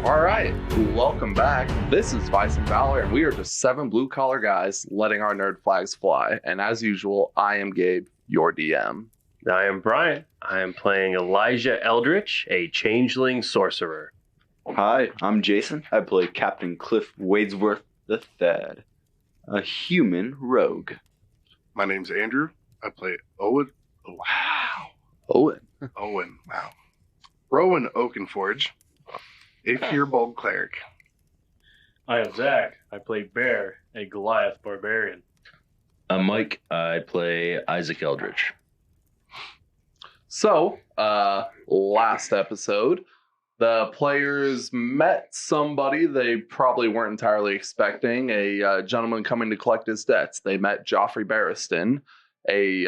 All right, welcome back. This is Vice and Valor, and we are just 7 blue-collar guys letting our nerd flags fly. And as usual, I am Gabe, your DM. I am Brian. I am playing Elijah Eldritch, a changeling sorcerer. Hi, I'm Jason. I play Captain Cliff Wadesworth III, a human rogue. My name's Andrew. I play Owen. Owen. Wow. Rowan Oakenforge, a Fearbold cleric. I am Zach. I play Bear, a Goliath barbarian. I'm Mike. I play Isaac Eldritch. So, last episode, the players met somebody they probably weren't entirely expecting, a gentleman coming to collect his debts. They met Joffrey Barristan, a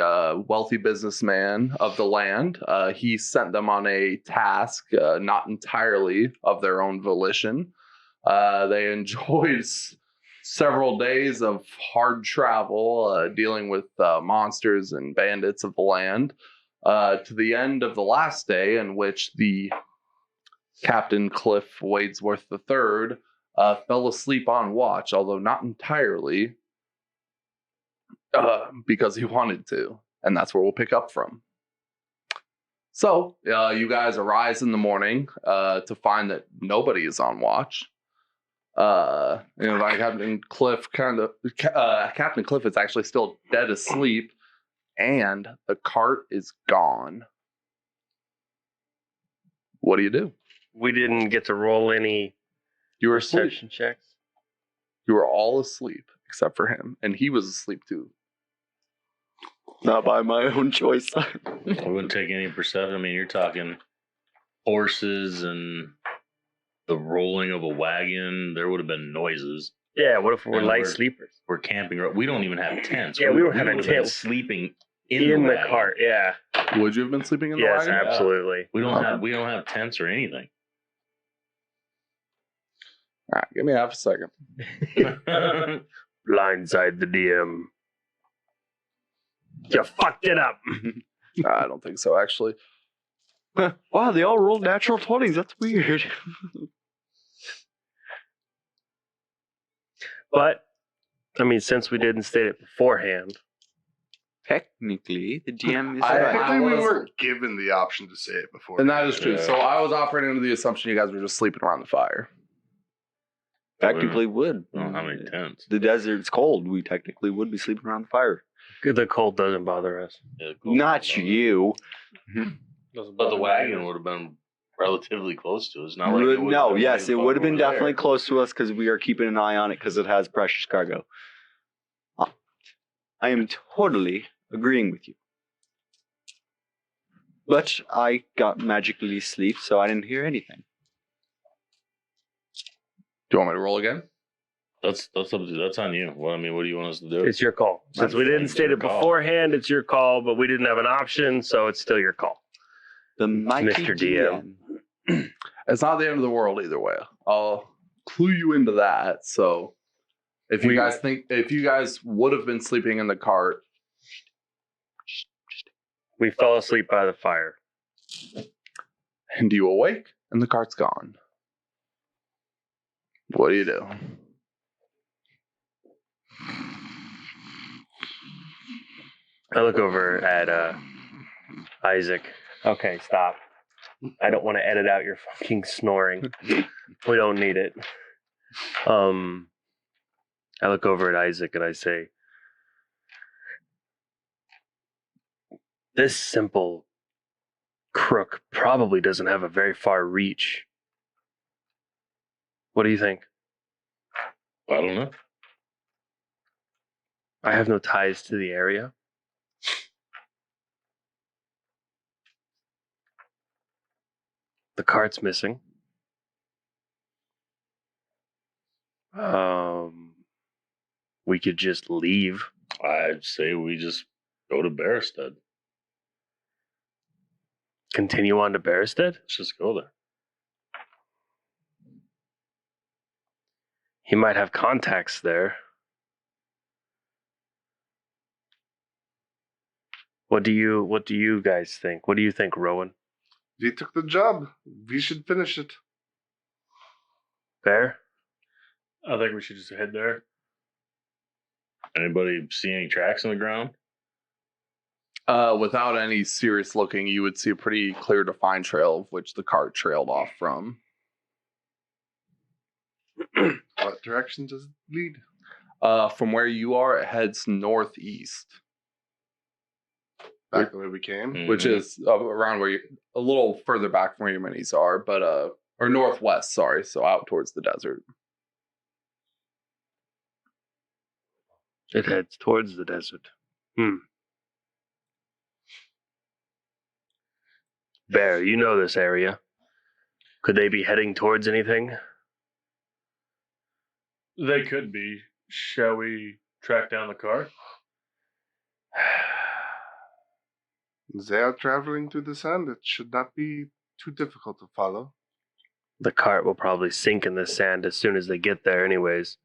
wealthy businessman of the land. He sent them on a task, not entirely of their own volition. They enjoyed several days of hard travel, dealing with monsters and bandits of the land, to the end of the last day, in which the Captain Cliff Wadesworth III fell asleep on watch, although not entirely, because he wanted to, and that's where we'll pick up from. So, you guys arise in the morning to find that nobody is on watch. Like Captain Cliff Captain Cliff is actually still dead asleep, and the cart is gone. What do? We didn't get to roll any You were asleep. perception checks. You were all asleep except for him, and he was asleep too. Not by my own choice. I wouldn't take any perception. I mean, you're talking horses and the rolling of a wagon. There would have been noises. Yeah, what if we're And light sleepers? We're camping. We don't even have tents. Yeah, we don't have a would have been tent. sleeping In the wagon. cart, yeah. Would you have been sleeping in the Yes, wagon? absolutely. We don't have tents or anything. All right, give me half a second. Blindside the DM. You fucked it up. I don't think so, actually. Wow, they all rolled natural 20s. That's weird. But, I mean, since we didn't state it beforehand, Technically, the GM is I- right. Technically, we was- weren't given the option to say it before. And that is true. Yeah. So I was operating under the assumption you guys were just sleeping around the fire. Technically would. I don't have any tents. The desert's cold. We technically would be sleeping around the fire. the cold doesn't bother us. Yeah, cool. Not you. But the wagon would have been relatively close to us. Not like it would No, have been yes, it fucking would have been over there. definitely close to us because we are keeping an eye on it because it has precious cargo. I am totally agreeing with you. But I got magically asleep, so I didn't hear anything. Do you want me to roll again? That's up to you. That's on you. What do you want us to do? It's your call. Since we didn't It's state your it call. beforehand, it's your call, but we didn't have an option, so it's still your call. The mighty Mr. DM. It's not the end of the world either way. I'll clue you into that. So if you guys would have been sleeping in the cart, We fell asleep by the fire. and you awake and the cart's gone, what do you do? I look over at Isaac. Okay, stop. I don't want to edit out your fucking snoring. We don't need it. I look over at Isaac and I say, this simple crook probably doesn't have a very far reach. What do you think? I don't know. I have no ties to the area. The cart's missing. We could just leave. I'd say we just go to Barristan. Continue on to Barristan? Let's just go there. He might have contacts there. What do you guys think? What do you think, Rowan? We took the job. We should finish it. Bear? I think we should just head there. Anybody see any tracks on the ground? Without any serious looking, you would see a pretty clear defined trail of which the cart trailed off from. What direction does it lead? From where you are, it heads northeast, Back the way we came. which is around where you, a little further back from where your minis are, but or northwest, sorry, so out towards the desert. It heads towards the desert. Bear, you know this area. Could they be heading towards anything? They could be. Shall we track down the car? They are traveling through the sand. It should not be too difficult to follow. The cart will probably sink in the sand as soon as they get there anyways.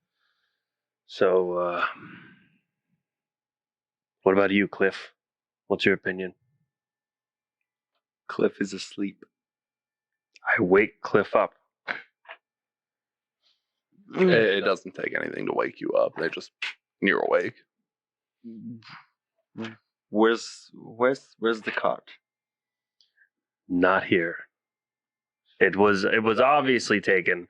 So, what about you, Cliff? What's your opinion? Cliff is asleep. I wake Cliff up. It doesn't take anything to wake you up. They just, you're awake. Where's the cart? Not here. It was obviously taken.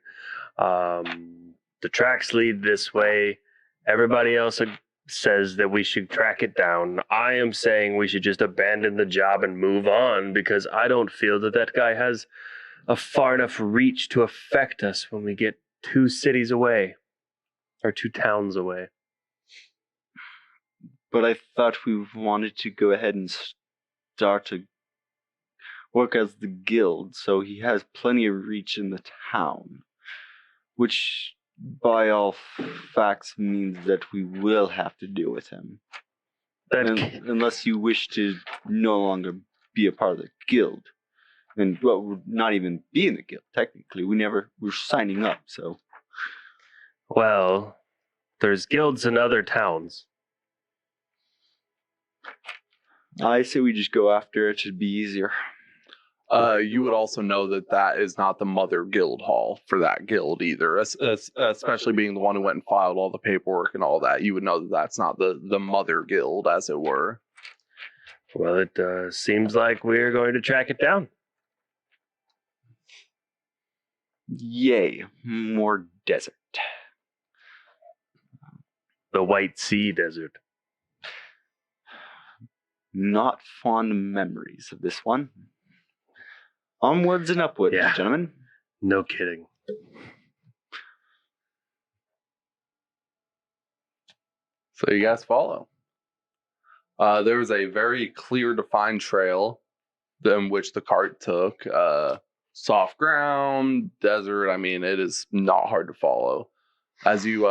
The tracks lead this way. Everybody else says that we should track it down. I am saying we should just abandon the job and move on because I don't feel that guy has a far enough reach to affect us when we get 2 cities away or 2 towns away. But I thought we wanted to go ahead and start to work as the guild, so he has plenty of reach in the town, which by all facts means that we will have to deal with him. Unless you wish to no longer be a part of the guild. And, well, we're not even be in the guild, technically. We're signing up, so. Well, there's guilds in other towns. I say we just go after it. Should be easier. You would also know that is not the mother guild hall for that guild either, especially being the one who went and filed all the paperwork and all that. You would know that that's not the mother guild, as it were. Well, it seems like we're going to track it down. Yay, more desert. The White Sea Desert. Not fond memories of this one. Onwards and upwards, Yeah. gentlemen. No kidding. So you guys follow. There was a very clear, defined trail in which the cart took. Soft ground, desert. I mean, it is not hard to follow. As you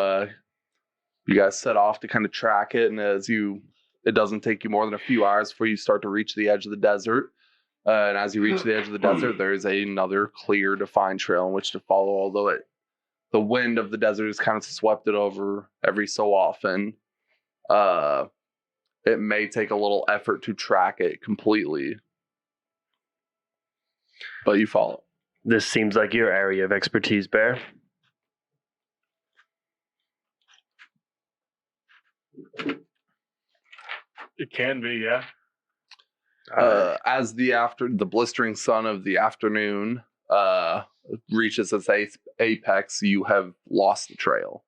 guys set off to kind of track it, and it doesn't take you more than a few hours before you start to reach the edge of the desert. And as you reach the edge of the desert, there is another clear, defined trail in which to follow. Although the wind of the desert has kind of swept it over every so often. It may take a little effort to track it completely, but you follow. This seems like your area of expertise, Bear. It can be, yeah. As the blistering sun of the afternoon reaches its apex, you have lost the trail.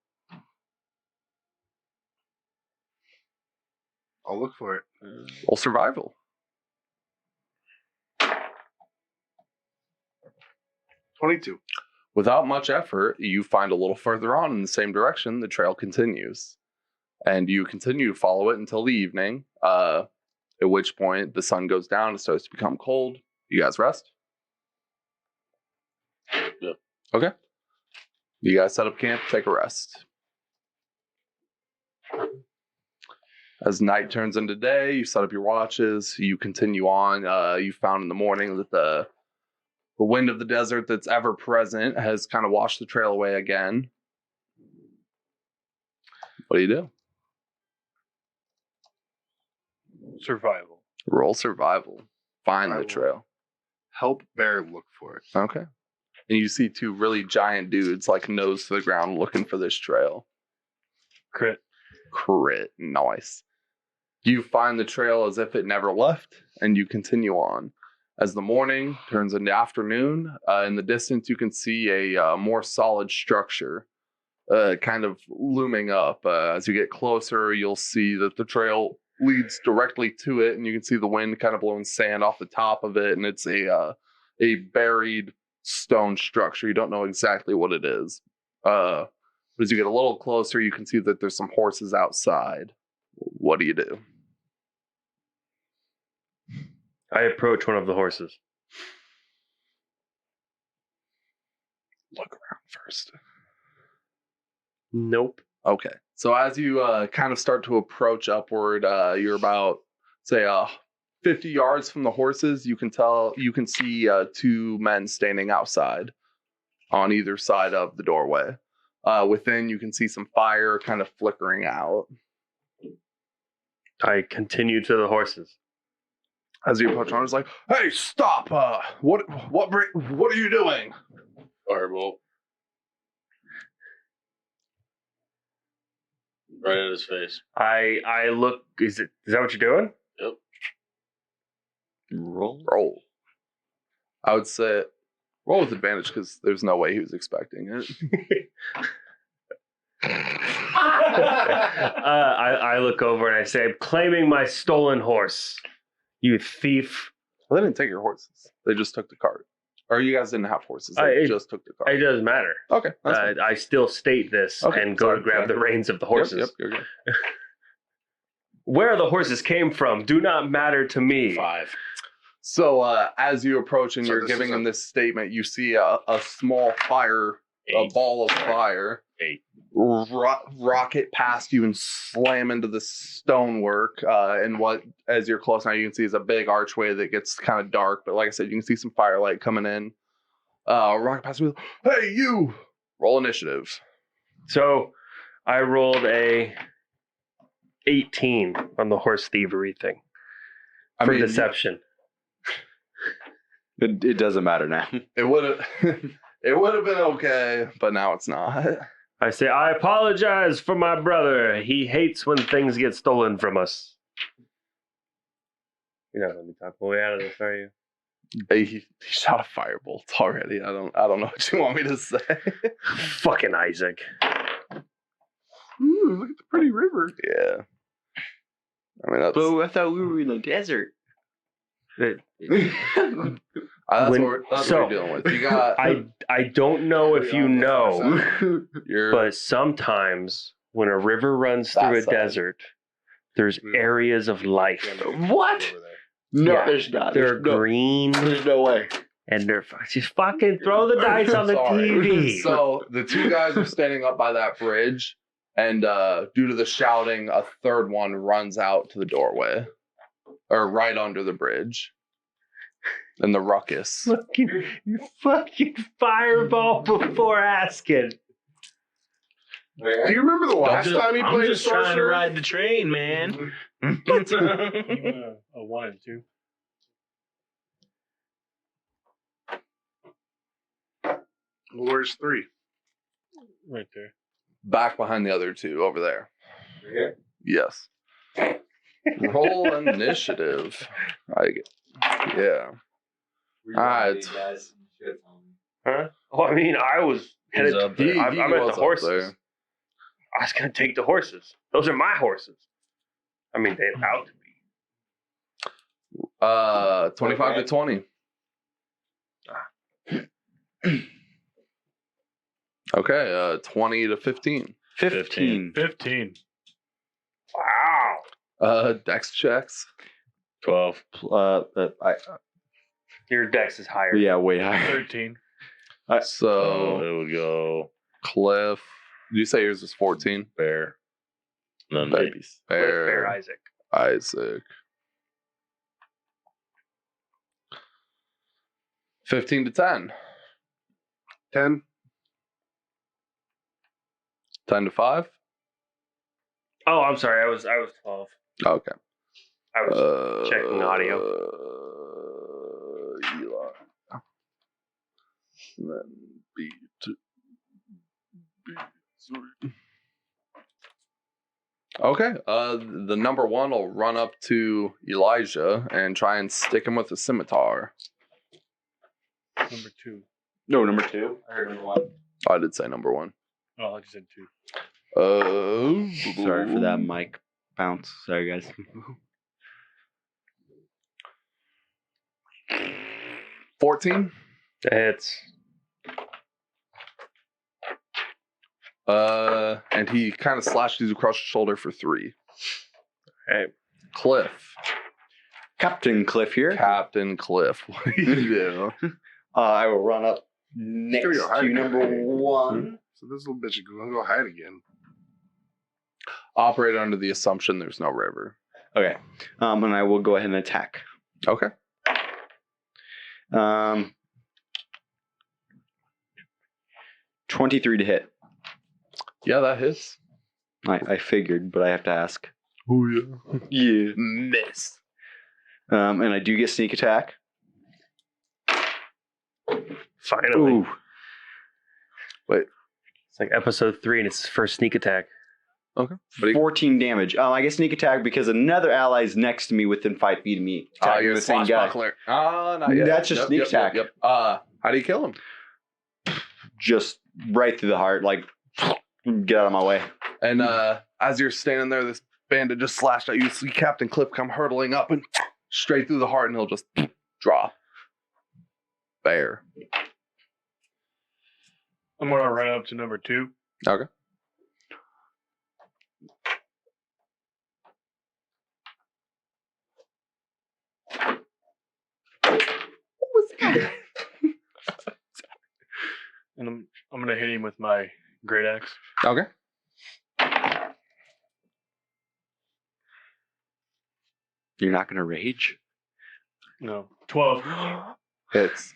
I'll look for it. Well, survival. 22. Without much effort, you find a little further on in the same direction, the trail continues. And you continue to follow it until the evening, at which point the sun goes down, it starts to become cold. You guys rest? Yep. Okay. You guys set up camp, take a rest. As night turns into day, you set up your watches, you continue on. You found in the morning that the wind of the desert that's ever present has kind of washed the trail away again. What do you do? Survival. Roll survival. Find the Survival. trail. Help Bear look for it. Okay. and you see two really giant dudes, like nose to the ground, looking for this trail. Crit. Nice. You find the trail as if it never left, and you continue on. As the morning turns into afternoon, in the distance you can see a more solid structure kind of looming up. As you get closer, you'll see that the trail leads directly to it, and you can see the wind kind of blowing sand off the top of it, and it's a buried stone structure. You don't know exactly what it is. But as you get a little closer, you can see that there's some horses outside. What do you do? I approach one of the horses. Look around first. Nope. Okay. So as you kind of start to approach upward, you're about, say, 50 yards from the horses. You can see two men standing outside on either side of the doorway. Within, you can see some fire kind of flickering out. I continue to the horses. As you approach, I was like, "Hey, stop! What are you doing?" Firebolt. Right at his face. I look. Is that what you're doing? Yep. Roll. I would say roll with advantage because there's no way he was expecting it. I look over and I say, "I'm claiming my stolen horse. You thief." Well, they didn't take your horses. They just took the cart. Or you guys didn't have horses. They just took the cart. It doesn't matter. Okay. That's fine. I still state this and go to grab the reins of the horses. Yep, you're good. Where the horses came from do not matter to me. 5. So as you approach and So you're this giving is him this statement, you see a small fire, a 8. ball of fire, 8. rocket past you and slam into the stonework. And what, as you're close now, you can see is a big archway that gets kind of dark. But like I said, you can see some firelight coming in. Rocket past you. Hey, you! Roll initiative. So I rolled a 18 on the horse thievery thing for deception. It doesn't matter now. It would have been okay, but now it's not. I say, I apologize for my brother. He hates when things get stolen from us. You're not going to talk my way out of this, are you? He shot a firebolt already. I don't know what you want me to say. Fucking Isaac. Ooh, look at the pretty river. Yeah. I mean, that's, But I thought we were in the desert. that's what we're dealing with. You got. I don't know if you know, You're, but sometimes when a river runs through a desert, there's areas of life. What? No, Yeah. there's not. They're green There's no way. and they're just fucking throw the dice on the Sorry. TV. So the two guys are standing up by that bridge, and due to the shouting, a third one runs out to the doorway, or right under the bridge. And the ruckus. You fucking fireball before asking. Do you remember the last time he I'm played just a trying to sorcerer? ride the train, man. A 1 and 2. Well, where's 3? Right there. Back behind the other two over there. Yeah. Yes. Roll initiative. Yeah. Huh? Well, I mean, I was headed. He's up there. I'm at the horses. I was gonna take the horses. Those are my horses. I mean, they're out to be. 25 to 20. Okay, 20 to 15. 15. 15. Wow. Dex checks. 12. Your dex is higher. Yeah, way higher. 13. So, There we go. Cliff. Did you say yours was 14? Bear. Then Babies. Fair Isaac. Isaac. 15 to 10. 10. 10 to 5. Oh, I'm sorry. I was 12. Okay. I was checking audio. Eli. And then B2. B3. Okay. The number 1 will run up to Elijah and try and stick him with a scimitar. Number 2. No, number 2. I heard number 1. I did say number 1. Oh, I just said 2. Sorry for that mic bounce. Sorry, guys. 14. That hits. And he kind of slashes you across your shoulder for 3. Hey, Cliff. Captain Cliff here. Captain Cliff. What do you do? I will run up next Go hide to again. number 1. So this little bitch is gonna go hide again. Operate under the assumption there's no river. Okay. And I will go ahead and attack. Okay. 23 to hit. Yeah, that hits. I figured, but I have to ask. Oh, yeah. Yeah. Miss. And I do get sneak attack. finally. Ooh. It's like episode 3 and it's his first sneak attack. Okay. But 14 damage. I get sneak attack because another ally's next to me within 5 feet of me. Attacking you're the same guy. swashbuckler. Not yet. That's just sneak attack. Yep. How do you kill him? Just right through the heart. Like, get out of my way. And as you're standing there, this bandit just slashed at you. You see Captain Cliff come hurtling up and straight through the heart, and he'll just drop. Bear. I'm gonna run up to number 2. Okay. What was that? And I'm gonna hit him with my great axe. Okay. You're not going to rage? No. 12. Hits.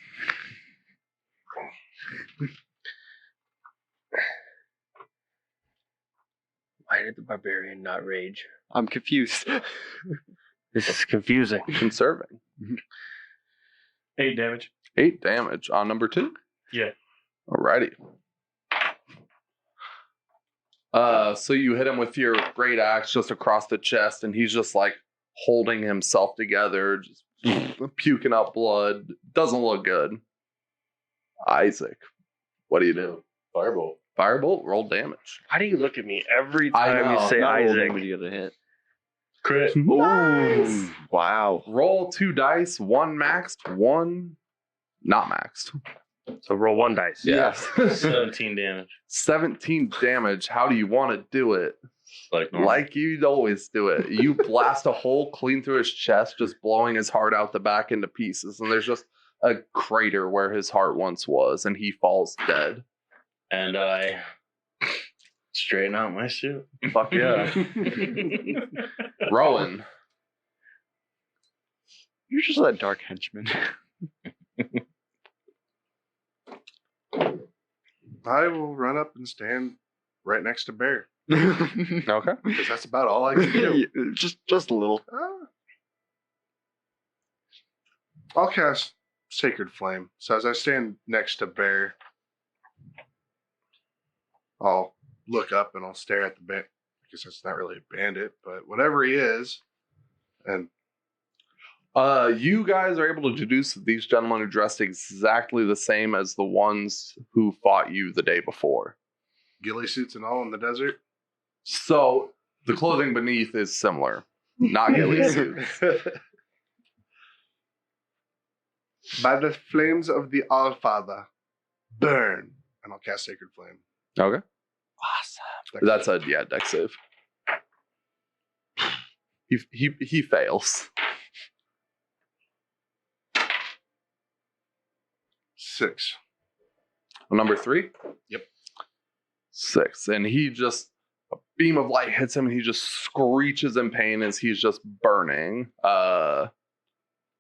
Why did the barbarian not rage? I'm confused. This is confusing. Conserving. 8 damage. 8 damage on number 2. Yeah. Alrighty. So you hit him with your great axe just across the chest, and he's just like holding himself together, just puking out blood. Doesn't look good. Isaac, what do you do? Firebolt. Firebolt, roll damage. Why do you look at me every I time know, you say Not all Isaac? damage you got to hit. Crit. Nice. Ooh, wow. Roll 2 dice, 1 maxed, 1 not maxed. So roll 1 dice. Yes. 17 damage. 17 damage. How do you want to do it? Like normal. Like you'd always do it. You blast a hole clean through his chest, just blowing his heart out the back into pieces. And there's just a crater where his heart once was, and he falls dead. And I straighten out my suit. Fuck yeah. Rowan. You're just that dark henchman. I will run up and stand right next to Bear Okay. because that's about all I can do. just a little. I'll cast Sacred Flame. So as I stand next to Bear, I'll look up and I'll stare at the bandit. I guess that's not really a bandit, but whatever he is. And You guys are able to deduce that these gentlemen are dressed exactly the same as the ones who fought you the day before. ghillie suits and all in the desert. So the clothing beneath is similar, not ghillie suits. By the flames of the Allfather, burn. And I'll cast Sacred Flame. Okay. Awesome. That's a dex save. He fails. 6. Number 3? Yep. 6. And he just, a beam of light hits him and he just screeches in pain as he's just burning.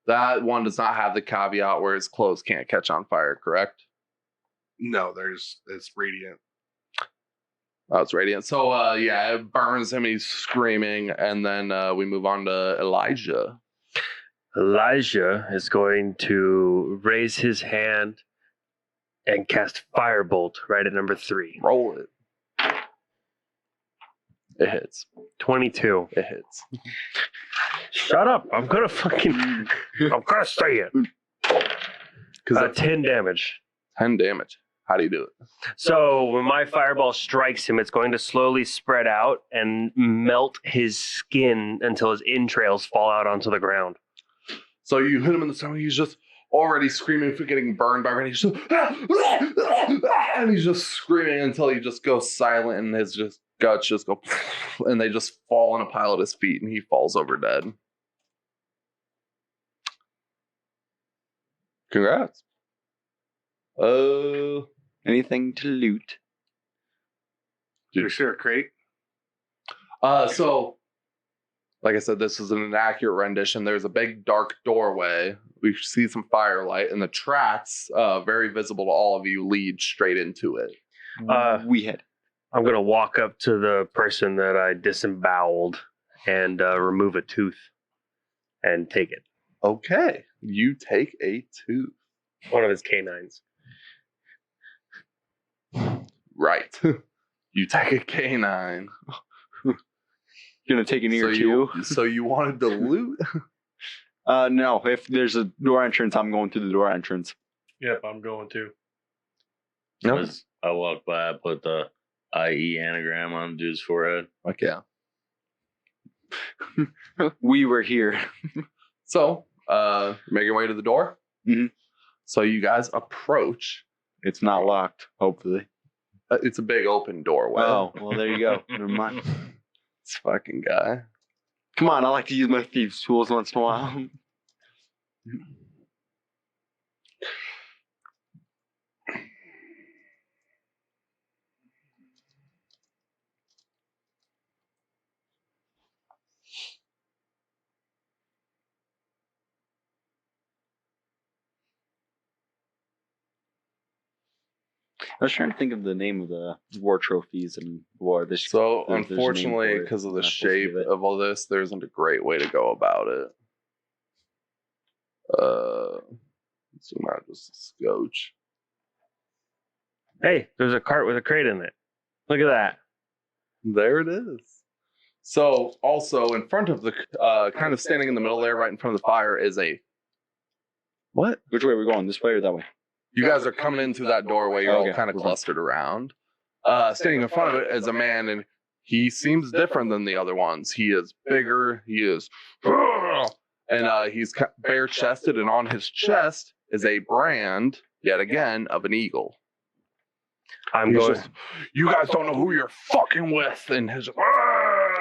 That one does not have the caveat where his clothes can't catch on fire, correct? No, it's radiant. Oh, it's radiant. So, yeah, it burns him. He's screaming. And then we move on to Elijah. Elijah is going to raise his hand and cast Firebolt right at number 3. Roll it. It hits. 22. It hits. Shut up. I'm gonna say it. 10 damage. 10 damage. How do you do it? So when my fireball strikes him, it's going to slowly spread out and melt his skin until his entrails fall out onto the ground. So you hit him in the stomach. He's just already screaming for getting burned by rain. He's just, and he's just screaming until he just goes silent and his just guts just go, and they just fall in a pile at his feet and he falls over dead. Congrats. Anything to loot? Did you see a crate? So, like I said, this is an inaccurate rendition. There's a big dark doorway. We see some firelight, and the tracks, very visible to all of you, lead straight into it. We had. I'm going to walk up to the person that I disemboweled and remove a tooth and take it. Okay, you take a tooth. One of his canines. Right. You take a canine. You're gonna take an ear too? So you wanted to loot? No. If there's a door entrance, I'm going through the door entrance. Yep, I'm going to. No. As I walked by, I put the IE anagram on dude's forehead. Like, yeah. We were here. So, make your way to the door. Mhm. So you guys approach. It's not locked, hopefully. It's a big open doorway. Oh, well, there you go. Never mind. This fucking guy. Come on, I like to use my thieves' tools once in a while. I was trying to think of the name of the war trophies and war. So, there's a name unfortunately, for it. because of I'm the not supposed to shape give it. of all this, there isn't a great way to go about it. Zoom out just a scotch. Hey, there's a cart with a crate in it. Look at that. There it is. So, also in front of the, kind of standing in the middle there, right in front of the fire, is a. What? Which way are we going? This way or that way? You guys are coming in through that doorway. You're all Okay. kind of clustered around. Standing in front of it is a man, and he seems different than the other ones. He is bigger. He is, and he's bare chested, and on his chest is a brand, yet again, of an eagle. I'm He's going. just, you guys don't know who you're fucking with, and his.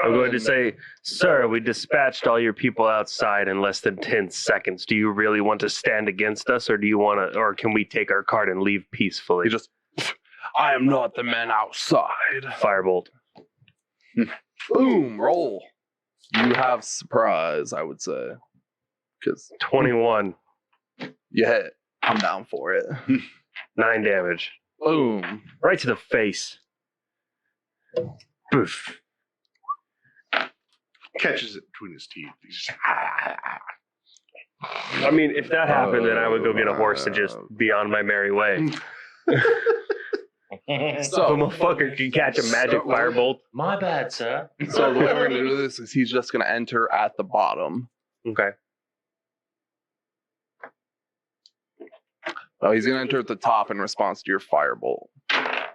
I'm going to say, sir, we dispatched all your people outside in less than 10 seconds. Do you really want to stand against us, or do you want to, or can we take our cart and leave peacefully? He just, I am not the man outside. Firebolt. Boom, roll. You have surprise, I would say. Because 21. you hit. I'm down for it. 9 damage. Boom. Right to the face. Boof. Catches it between his teeth. He's just, I mean, if that happened, then I would go get a horse and just be on my merry way. So, a motherfucker can catch a magic firebolt. My bad, sir. So the way we're going to do this is he's just going to enter at the bottom. Okay. Oh, he's going to enter at the top in response to your firebolt.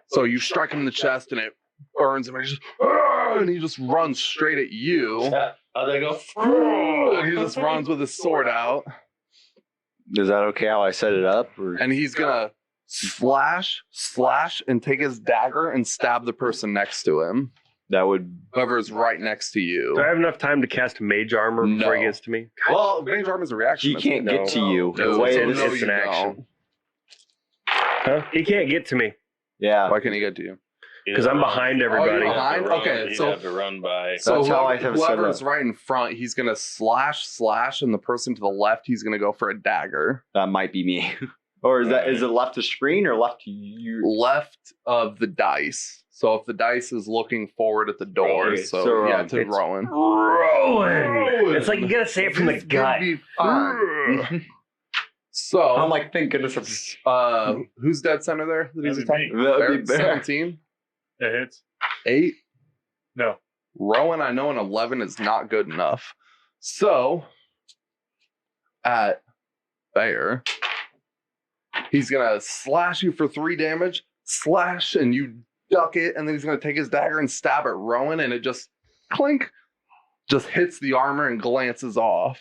So you strike him in the chest and it burns him and he just runs straight at you. How'd they go? And he just runs with his sword out. Is that okay how I set it up? Or? And he's going to slash, and take his dagger and stab the person next to him. That would. Whoever's right next to you. Do I have enough time to cast mage armor before he No. gets to me? Well, range arm is a reaction. He can't No. get to you. No, The way it's- this it's is an action. Huh? He can't get to me. Yeah. Why can't he get to you? Because I'm behind everybody. Oh, you're behind? Okay, so- you have to run by. So That's how I have it set whoever's up. right in front, he's gonna slash, and the person to the left, he's gonna go for a dagger. That might be me. Or is that is it left of screen or left to you? Left of the dice. So if the dice is looking forward at the door, Okay, so so, yeah, it's- to Rowan. Rolling. It's like you gotta say it from the It's gut. gonna be fun. So I'm like, thank goodness. who's dead center there that he's That'd be attacking? me. That would be Bear. 17, That hits. 8. No. Rowan, I know an 11 is not good enough. So at Bear, he's gonna slash you for 3 damage, slash, and you duck it, and then he's gonna take his dagger and stab at Rowan, and it just clink, just hits the armor and glances off.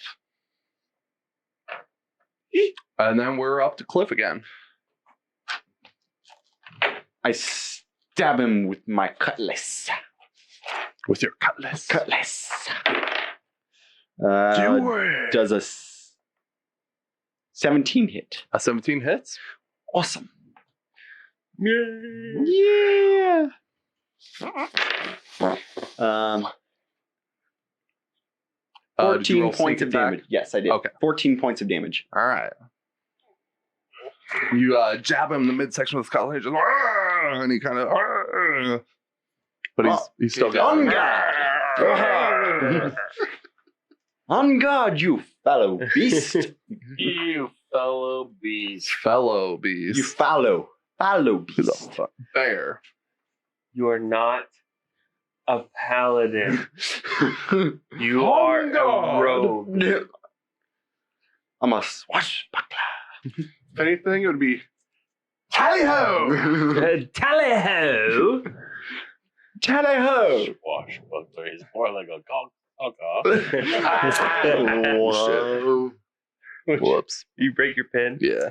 And then we're up to Cliff again. I stab him with my cutlass. With your cutlass. Cutlass. Do it. Does a 17 hit. A 17 hits? Awesome. Yay! Yeah. Did you roll 14 points sneak of attack? damage. Yes, I did. Okay. 14 points of damage. All right. You jab him in the midsection with his cutlass, just, and he kind of, but he's still On going. guard! On guard, you fellow beast. You fellow beast. Fellow beast. You fellow beast. Bear. You are not a paladin. You are a rogue. I'm a swashbuckler. If anything, it would be tally ho. Tally-ho! Tally ho! Swashbuckler. He's more like a Whoa. Whoops. You break your pen? Yeah.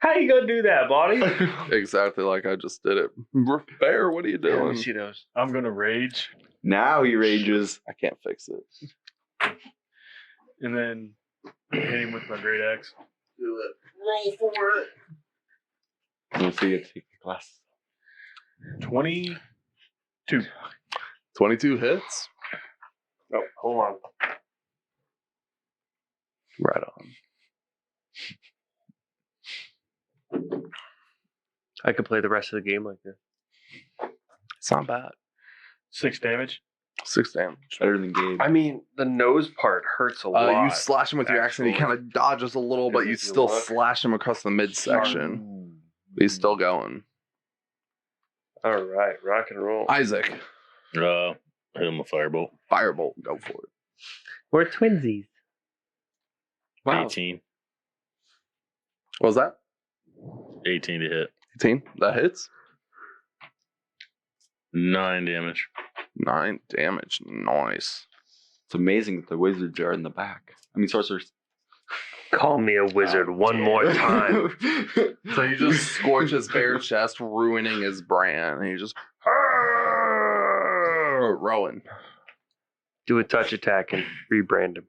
How you gonna do that, buddy? Exactly like I just did it. Bear, what are you Let me doing? see those. I'm gonna rage Now he rages. I can't fix it. and then hit him with my great axe. Do it. Roll for it. Let's see, take the glass. 22. 22 hits. Oh, hold on. Right on. I could play the rest of the game like this. It's not bad. 6 damage. 6 damage. Better than Gabe. I mean, the nose part hurts a lot. You slash him with your axe and he actually. kind of dodges a little, but Because you if you still look- slash him across the midsection. He's still going. All right, rock and roll. Isaac, hit him a firebolt. firebolt, go for it. We're twinsies. Wow. 18. What was that? 18 to hit. 18. That hits. 9 damage. 9 damage. Nice. It's amazing that the wizards are in the back. I mean, sorcerers. Call me a wizard one more time. So you just scorch his bare chest, ruining his brand. And you just Rowan. Do a touch attack and rebrand him.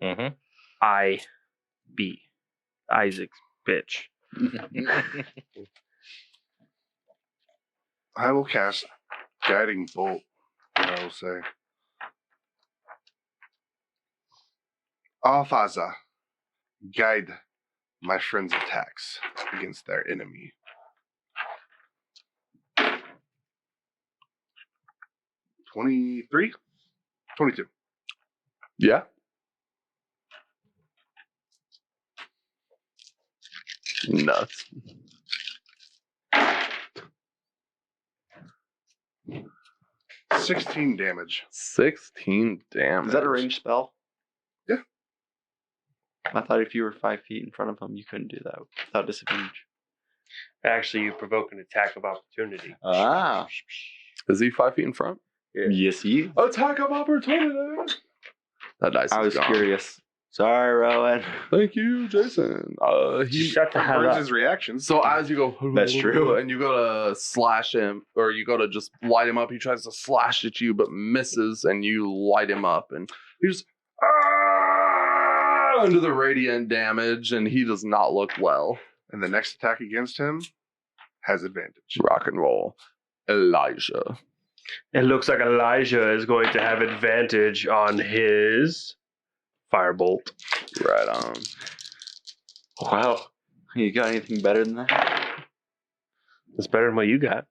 Mm-hmm. I.B. Isaac's bitch. I will cast Guiding Bolt. I will say. Alfaza, guide my friend's attacks against their enemy. $23? 22. Yeah. Nuts. $16 damage. 16 damage. Is that a ranged spell? Yeah. I thought if you were 5 feet in front of him, you couldn't do that without disadvantage. Actually, you provoke an attack of opportunity. Ah. Is he 5 feet in front? Yes, you. Attack of opportunity. That dice I is was gone. curious. Sorry, Rowan. Thank you, Jason. He Shut the hell Burns up. his reactions. So as you go, That's true. and you go to slash him, or you go to just light him up, he tries to slash at you, but misses, and you light him up, and he just under the radiant damage, and he does not look well. And the next attack against him has advantage. Rock and roll, Elijah. It looks like Elijah is going to have advantage on his firebolt. Right on. Wow. You got anything better than that? That's better than what you got.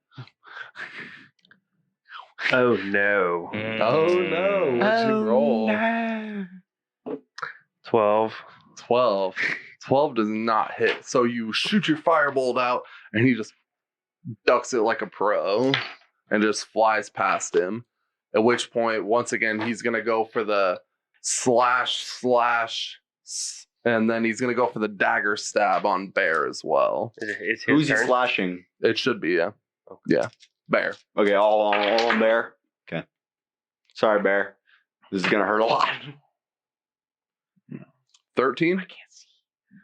Oh no. Oh no! What'd you roll? No. 12. 12. 12 does not hit. So you shoot your firebolt out, and he just ducks it like a pro and just flies past him. At which point, once again, he's going to go for the slash, and then he's going to go for the dagger stab on Bear as well. It's his Who's he turn. slashing? It should be, yeah. Okay. Yeah, Bear. Okay, all on Bear. Okay. Sorry, Bear. This is gonna hurt a lot. 13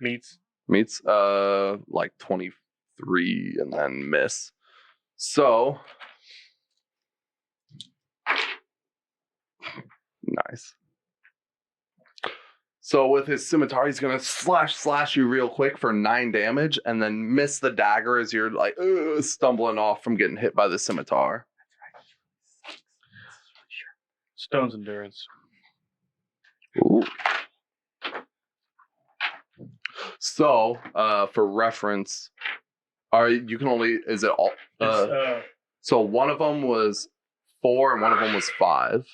Meets. meets like 23 and then miss. So nice. So with his scimitar, he's gonna slash you real quick for 9 damage, and then miss the dagger as you're like stumbling off from getting hit by the scimitar. Stone's endurance. Ooh. So for reference, you can only is it all? So one of them was 4 and one of them was 5.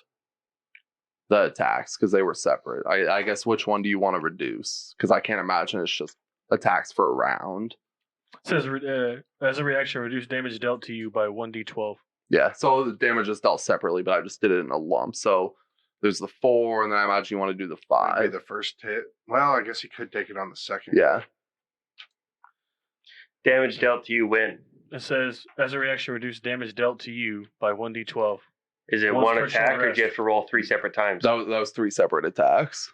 The attacks, because they were separate. I guess which one do you want to reduce? Because I can't imagine it's just attacks for a round. It says as a reaction, reduce damage dealt to you by 1d12. Yeah, so the damage is dealt separately, but I just did it in a lump. So there's the 4, and then I imagine you want to do the That'd 5. be the first hit. Well, I guess he could take it on the second. Yeah. Damage dealt to you when? It says as a reaction, reduce damage dealt to you by 1d12. Is it Once one per attack, short or rest. do you have to roll 3 separate times? That was 3 separate attacks.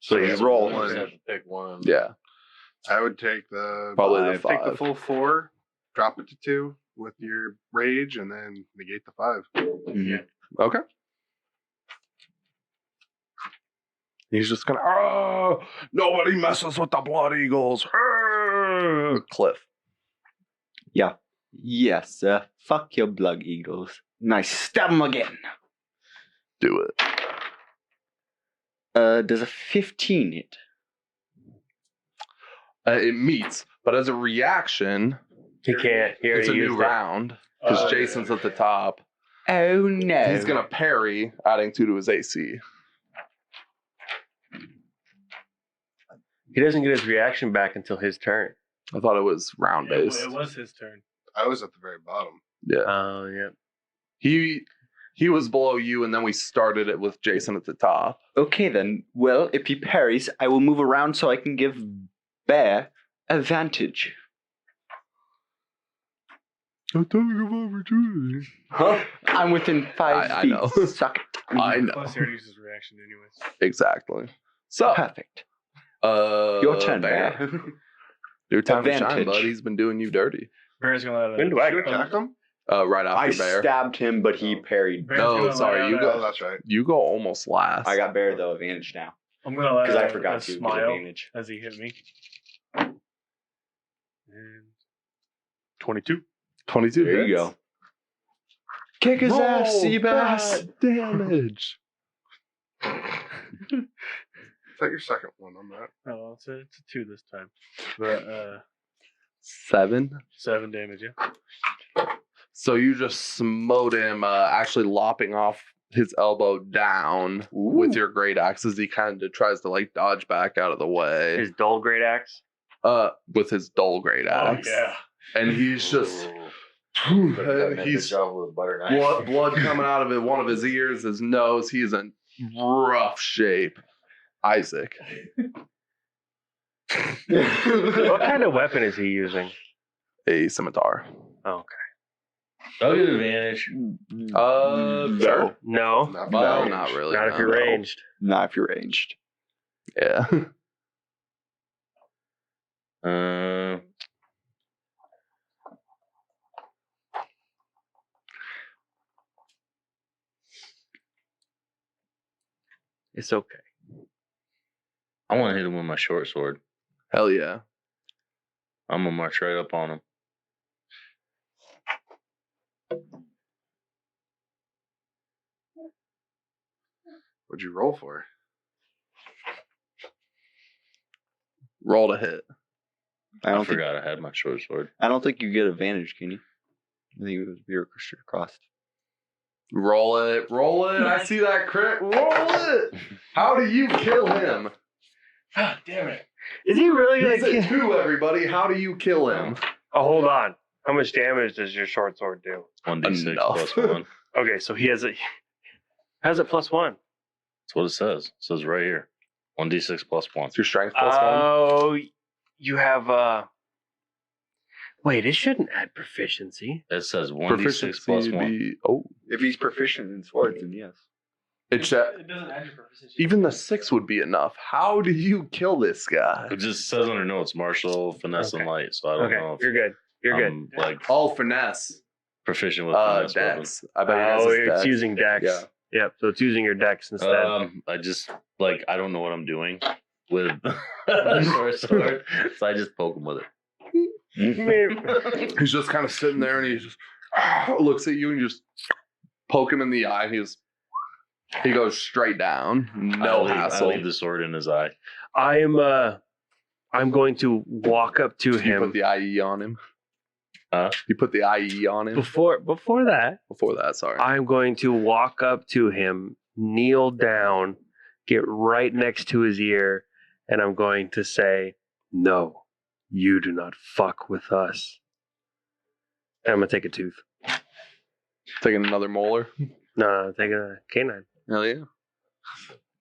So you roll. You just have to pick one. Yeah, I would take the probably the 5. take the full 4, drop it to 2 with your rage, and then negate the 5. Mhm. Okay. He's just gonna, nobody messes with the Blood Eagles. Cliff. Yeah. Yes. Fuck your blood eagles. Nice. Stab him again. Do it. Does a 15 hit? It meets, but as a reaction, He can't. He it's already a new used it. round because Jason's at the top. Oh no. He's gonna parry, adding 2 to his AC. He doesn't get his reaction back until his turn. I thought it was round based. It was his turn. I was at the very bottom. Yeah, Oh, yeah. he was below you, and then we started it with Jason at the top. Okay then. Well, if he parries, I will move around so I can give Bear advantage. Opportunity. Huh? I'm within 5 I feet. know. Suck it. I know Plus, he already used his reaction anyways. exactly. So, Perfect. Your turn, Bear. Bear. Your time to shine, Advantage. bud. He's been doing you dirty. Bear's gonna let When do I Did you attack him? Right I after Bear. stabbed him, but he parried. Bear's No, gonna sorry, let you out go- Oh, that's right. You go almost last. I got Bear though advantage now I'm gonna let because I out forgot a to get smile advantage. as he hit me. And 22. 22 There you hits. go. Kick his ass, Roll Seabass. that damage. Is that your second one on that? Oh, it's a 2 this time. But 7. 7 damage, yeah. So you just smote him, actually lopping off his elbow down with your great axe as he kind of tries to like dodge back out of the way. His dull great axe. With his dull great axe. Oh, yeah. And he's just he's blood coming out of it, one of his ears, his nose. He is in rough shape. Isaac. What kind of weapon is he using? A scimitar. Oh, okay. I'll get advantage. Sure. No, Not Well, range. not really. not if you're no. ranged. Not if you're ranged. Yeah. It's okay. I want to hit him with my short sword. Hell yeah. I'm gonna march right up on him. What'd you roll for? Roll to hit. I I don't think. forgot I had my short sword. I don't think you get advantage, can you? I think it was you're crossed. Roll it. Roll it. I see that crit. Roll it. How do you kill him? God damn it. Is he really He's gonna at 2, everybody. How do you kill him? Oh, hold on. How much damage does your short sword do? 1d6 Enough. plus 1. Okay, so he has it +1. That's what it says. It says right here. 1d6 plus 1. It's your strength plus 1. Oh, you have Wait, it shouldn't add proficiency. It says 1d6 Proficiency plus would 1. be If he's proficient in swords, then yes. it's It doesn't add your proficiency. even the 6 would be enough. How do you kill this guy? It just says under notes martial, finesse, and Okay. light. So I don't Okay, know if you're good. You're good. I'm like Oh, finesse. proficient with finesse weapons. Dex. I bet Oh, it it's has using dex. Yeah. Yep, so it's using your dex instead. I just I don't know what I'm doing with a short sword, so I just poke him with it. He's just kind of sitting there and he just looks at you and you just poke him in the eye and he goes straight down. No I hassle. leave the sword in his eye. I'm going to walk up to You him. put the IE on him. Huh? You put the IE on him Before that, before that. Sorry. I'm going to walk up to him, kneel down, get right next to his ear, and I'm going to say, "No, you do not fuck with us." And I'm gonna take a tooth. Taking another molar. No, taking a canine. Hell yeah.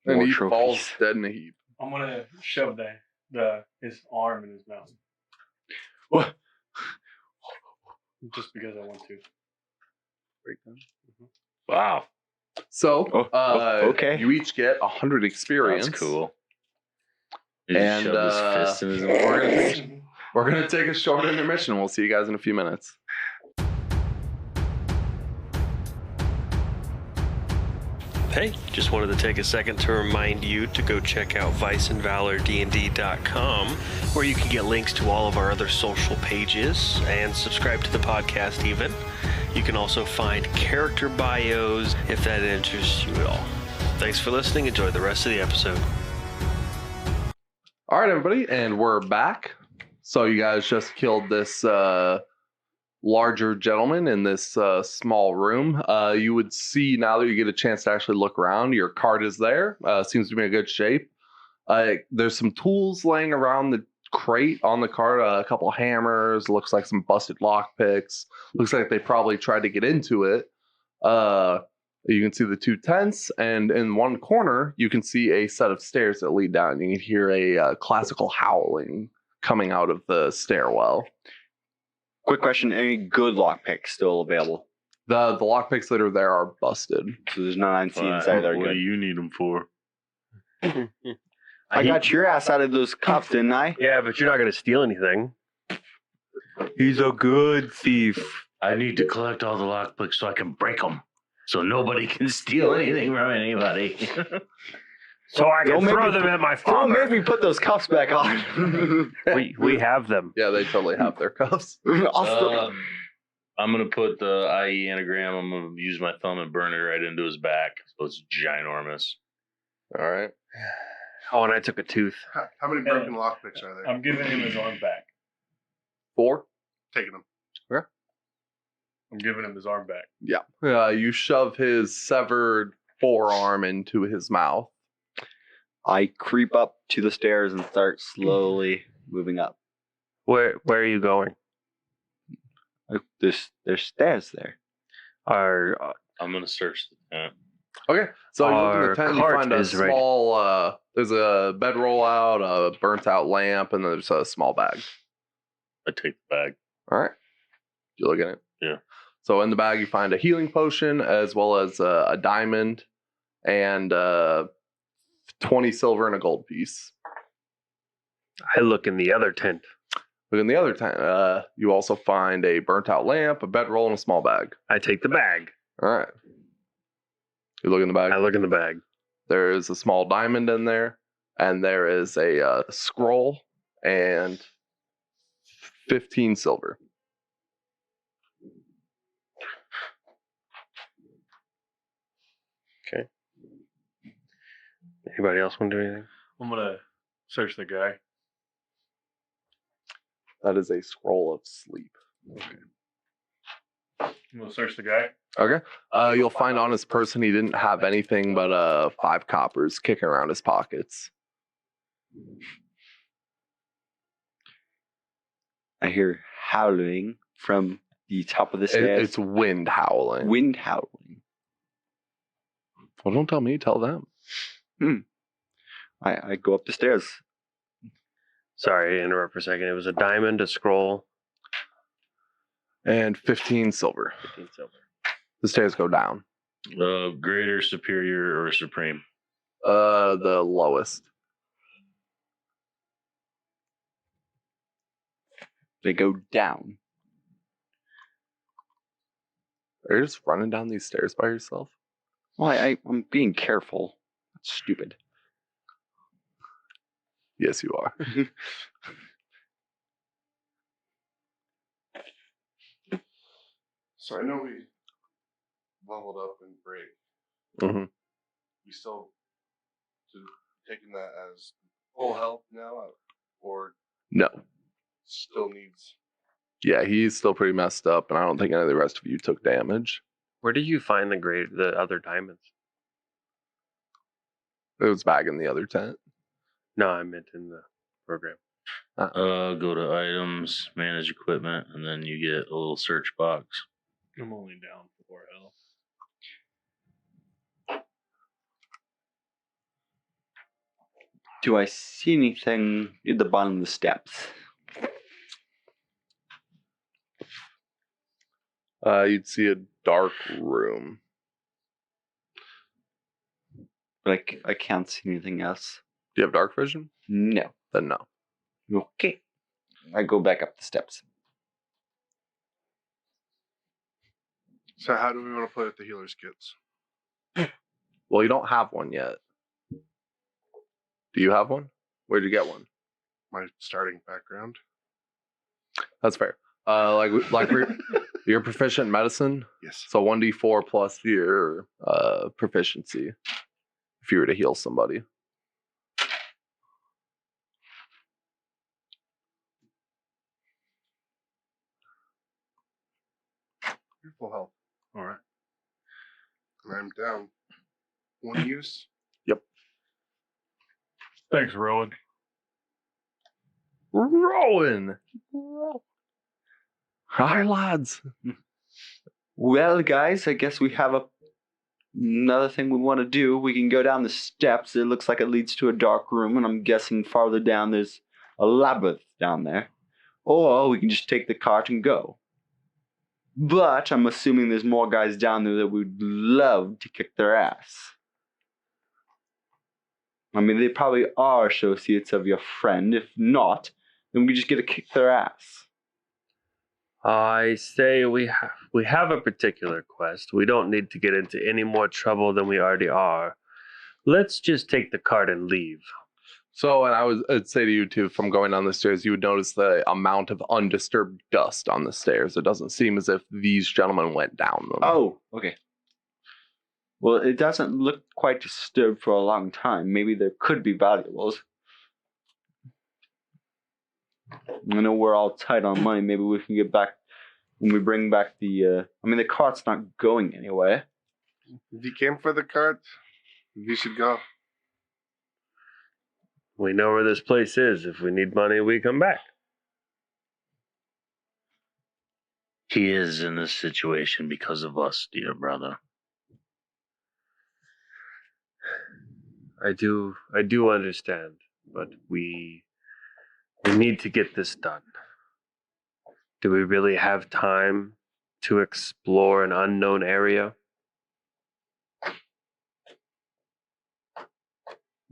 And More he trophies. falls dead in a heap. I'm gonna shove his arm in his mouth. What? Just because I want to. Wow, So, okay. you each get 100 experience. that's cool. He just And, shoved his fist in his We're gonna take a short intermission. We'll see you guys in a few minutes. Hey, just wanted to take a second to remind you to go check out viceandvalordnd.com, where you can get links to all of our other social pages and subscribe to the podcast even. You can also find character bios if that interests you at all. Thanks for listening. Enjoy the rest of the episode. All right, everybody, and we're back. So you guys just killed this larger gentleman in this small room. You would see now that you get a chance to actually look around, your cart is there. Seems to be in good shape. There's some tools laying around the crate on the cart. A couple hammers. Looks like some busted lock picks. Looks like they probably tried to get into it. You can see the 2 tents, and in one corner, you can see a set of stairs that lead down. You can hear a classical howling coming out of the stairwell. Quick question: any good lockpicks still available? The lockpicks that are there are busted. So there's none inside there. What do Good. you need them for? I got your ass out of those cuffs, didn't I? Yeah, but you're not going to steal anything. He's a good thief. I need to collect all the lockpicks so I can break them, so nobody can steal anything from anybody. So I Don't can make throw me- them at my Don't father. make me put those cuffs back on. We have them. Yeah, they totally have their cuffs. I'll still- I'm gonna put the IE anagram. I'm gonna use my thumb and burn it right into his back, so it's ginormous. All right. Oh, and I took a tooth. How many broken lockpicks are there? I'm giving him his arm back. 4. Taking them. I'm giving him his arm back. Yeah. You shove his severed forearm into his mouth. I creep up to the stairs and start slowly moving up. Where are you going? There's stairs there. Our I'm gonna search the tent. Okay. So you look in Our the tent and you cart find a is ready. small, there's a bedroll out, a burnt out lamp, and there's a small bag. I take the bag. All right. You look at it? Yeah. So in the bag, you find a healing potion as well as a diamond and 20 silver and a gold piece. I look in the other tent. Look in the other tent. You also find a burnt out lamp, a bedroll, and a small bag. I take the bag. All right. You look in the bag. I look in the bag. There is a small diamond in there, and there is a scroll and 15 silver. Okay. Anybody else want to do anything? I'm gonna search the guy. That is a scroll of sleep. I'm gonna search the guy. Okay. You'll find on his person he didn't have anything but 5 coppers kicking around his pockets. I hear howling from the top of the stairs. It's wind howling. Wind howling. Well, don't tell me. Tell them. I go up the stairs. Sorry to interrupt for a second. It was a diamond, a scroll, And 15 silver. 15 silver. The stairs go down. Greater, superior, or supreme? The lowest. They go down. Are you just running down these stairs by yourself? Well, I'm being careful. That's stupid. Yes, you are. So I know we leveled up in break. Mm-hmm. We still taking that as full health now, or No. still needs. Yeah, he's still pretty messed up, and I don't think any of the rest of you took damage. Where did you find the other diamonds? It was back in the other tent. No, I meant in the program. Go to items, manage equipment, and then you get a little search box. I'm only down 4 health. Do I see anything at the bottom of the steps? You'd see a dark room. But I can't see anything else. Do you have dark vision? No. Then no. Okay. I go back up the steps. So how do we want to play with the healer's kits? Well, you don't have one yet. Do you have one? Where'd you get one? My starting background. That's fair. You're proficient in medicine, Yes. so 1d4 plus your proficiency if you were to heal somebody. You're full health. All right. And I'm down. One use. Thanks, Rowan. Rowan! Hi, lads. Well, guys, I guess we have another thing we want to do. We can go down the steps. It looks like it leads to a dark room, and I'm guessing farther down there's a labyrinth down there. Or we can just take the cart and go. But I'm assuming there's more guys down there that would love to kick their ass. I mean, they probably are associates of your friend. If not, then we just get to kick their ass. I say we have a particular quest. We don't need to get into any more trouble than we already are. Let's just take the cart and leave. So, and I'd say to you too, from going down the stairs, you would notice the amount of undisturbed dust on the stairs. It doesn't seem as if these gentlemen went down them. Oh, okay. Well, it doesn't look quite disturbed for a long time. Maybe there could be valuables. I know we're all tight on money. Maybe we can get back when we bring back the. The cart's not going anywhere. If you came for the cart, you should go. We know where this place is. If we need money, we come back. He is in this situation because of us, dear brother. I do understand, but we need to get this done. Do we really have time to explore an unknown area?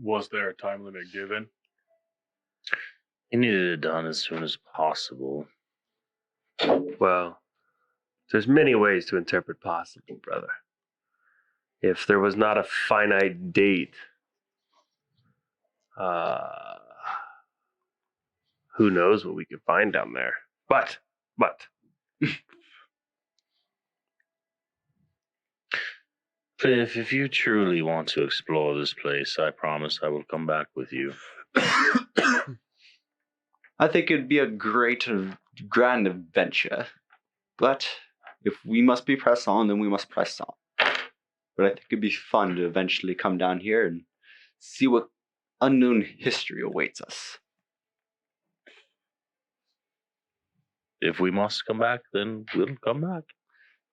Was there a time limit given? He needed it done as soon as possible. Well, there's many ways to interpret possible, brother. If there was not a finite date, who knows what we could find down there. But If you truly want to explore this place, I promise I will come back with you. I think it'd be a great, grand adventure. But if we must be pressed on, then we must press on. But I think it'd be fun to eventually come down here and see what unknown history awaits us. If we must come back, then we'll come back.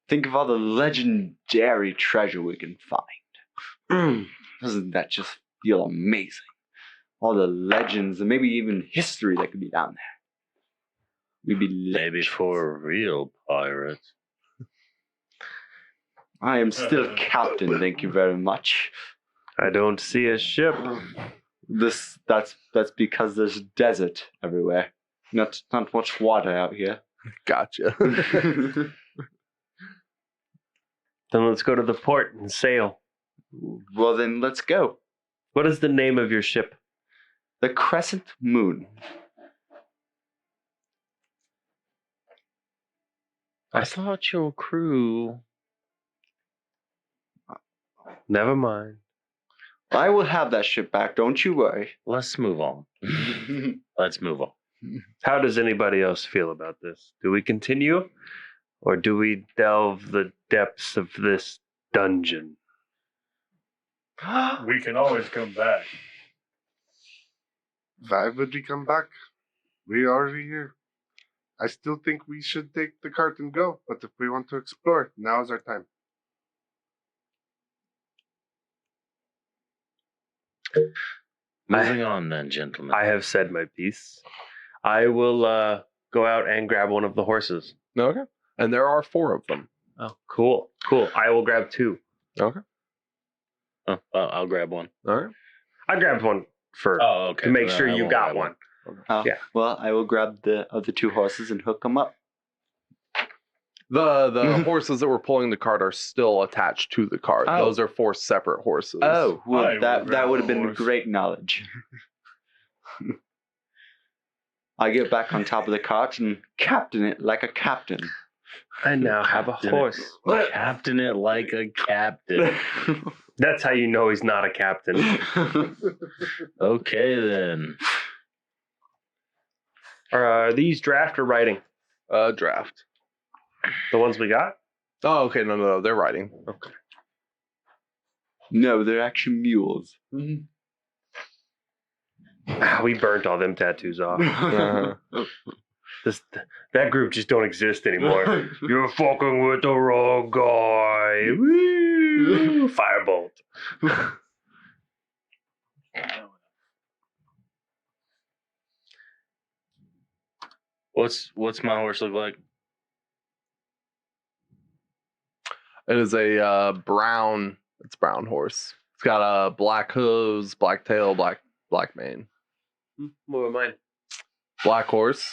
Think of all the legendary treasure we can find. Doesn't that just feel amazing? All the legends and maybe even history that could be down there. We'd be Maybe for real pirates. I am still captain, thank you very much. I don't see a ship. That's because there's desert everywhere. Not much water out here. Gotcha. Then let's go to the port and sail. Well then, let's go. What is the name of your ship? The Crescent Moon. I thought your crew. Never mind. I will have that ship back, don't you worry. Let's move on. Let's move on. How does anybody else feel about this? Do we continue? Or do we delve the depths of this dungeon? We can always come back. Why would we come back? We are already here. I still think we should take the cart and go, but if we want to explore, now is our time. Moving on then, gentlemen. I have said my piece. I will go out and grab one of the horses. Okay. And there are 4 of them. Oh, cool. Cool. I will grab 2. Okay. Oh, I'll grab one. All right. I grabbed one for Oh, okay. to make Then sure I you won't got grab one. Oh, Yeah. Well, I will grab the other 2 horses and hook them up. The horses that were pulling the cart are still attached to the cart. Oh. Those are 4 separate horses. Oh, well, I will that grab would have the been horse. great knowledge. I get back on top of the cart and captain it like a captain. I now have a Captain horse. it. Captain it like a captain. That's how you know he's not a captain. Okay then. Are these draft or writing? Draft. The ones we got? Oh, okay. No. They're riding. Okay. No, they're actually mules. We burnt all them tattoos off. Uh-huh. That group just don't exist anymore. You're fucking with the wrong guy. Woo! Firebolt. What's my horse look like? It is a brown. It's a brown horse. It's got a black hooves, black tail, black mane. What about mine? Black horse.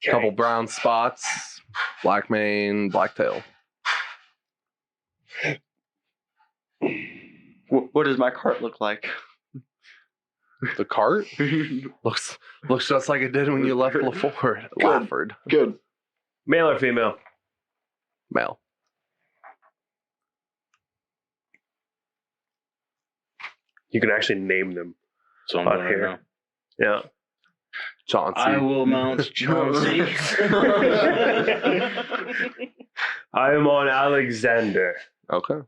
Couple brown spots. Black mane, black tail. What does my cart look like? The cart looks just like it did when you left Lafford. Good. Male or female? Male. You can actually name them. So I'm On going here. right now. Yeah. Chauncey. I will mount Chauncey. I am on Alexander. Okay.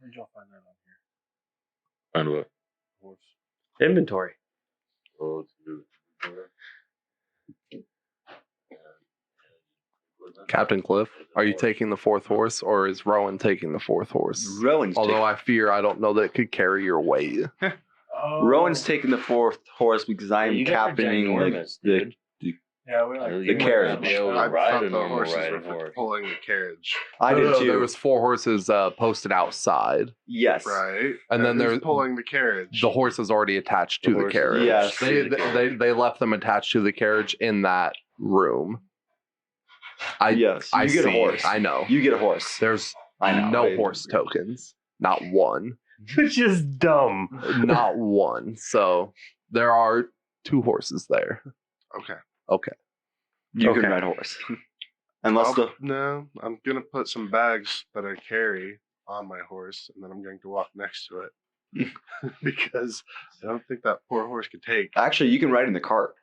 Where'd y'all find that on here? And what? Horse. Inventory. Oh, Captain Cliff, are you taking the 4th horse, or is Rowan taking the 4th horse? Rowan's Although I fear I don't know that it could carry your weight. Oh. Rowan's taking the 4th horse because I am You guys are captaining ginormous, the dude. Yeah, we're like You might carriage. not be able to I ride thought a the normal horses riding were for horse. pulling the carriage. I did too. There was 4 horses posted outside, Yes. Right. And then who's there's- pulling the carriage. the horse is already attached to The the horse is carriage. Yes. They left them attached to the carriage in that room. Yes. I You get a see. horse. I know. You get a horse. There's I know. no horse tokens. Not one. Which is dumb. Not one. So there are 2 horses there. Okay. Okay. You Okay. can ride horse. Unless the No, I'm gonna put some bags that I carry on my horse, and then I'm going to walk next to it because I don't think that poor horse could take. actually you can ride in the cart.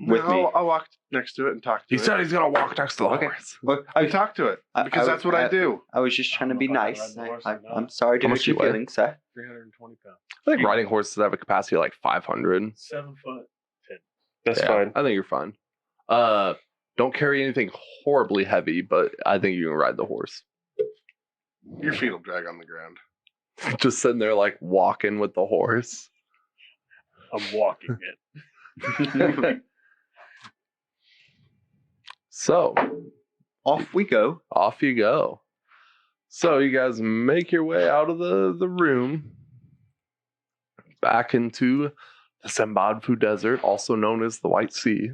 With me. I'll walk next to it and talk to He it. said he's gonna walk next to the Okay. horse. Well, I talk to it because that's what I do. I was just trying to be I don't know if I can nice. ride the horse I, or not. I'm sorry to How hurt much your you weigh? feelings, sir. 320 pounds. I think riding horses have a capacity of like 500. 7 foot 10. That's Yeah, fine. I think you're fine. Don't carry anything horribly heavy, but I think you can ride the horse. Your feet will drag on the ground. Just sitting there like walking with the horse. I'm walking it. So Off we go. off you go. So you guys make your way out of the room, back into the Sambadfu Desert, also known as the White Sea.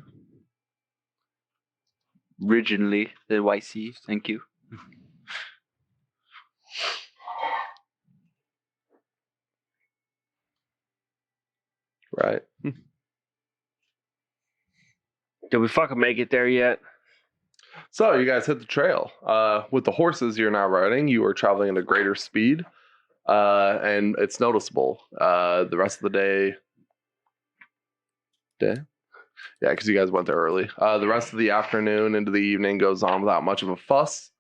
Originally, the White Sea. Thank you. Right. Did we fucking make it there yet? So you guys hit the trail. With the horses you're now riding, you are traveling at a greater speed, and it's noticeable. The rest of the day, yeah, because you guys went there early. The rest of the afternoon into the evening goes on without much of a fuss,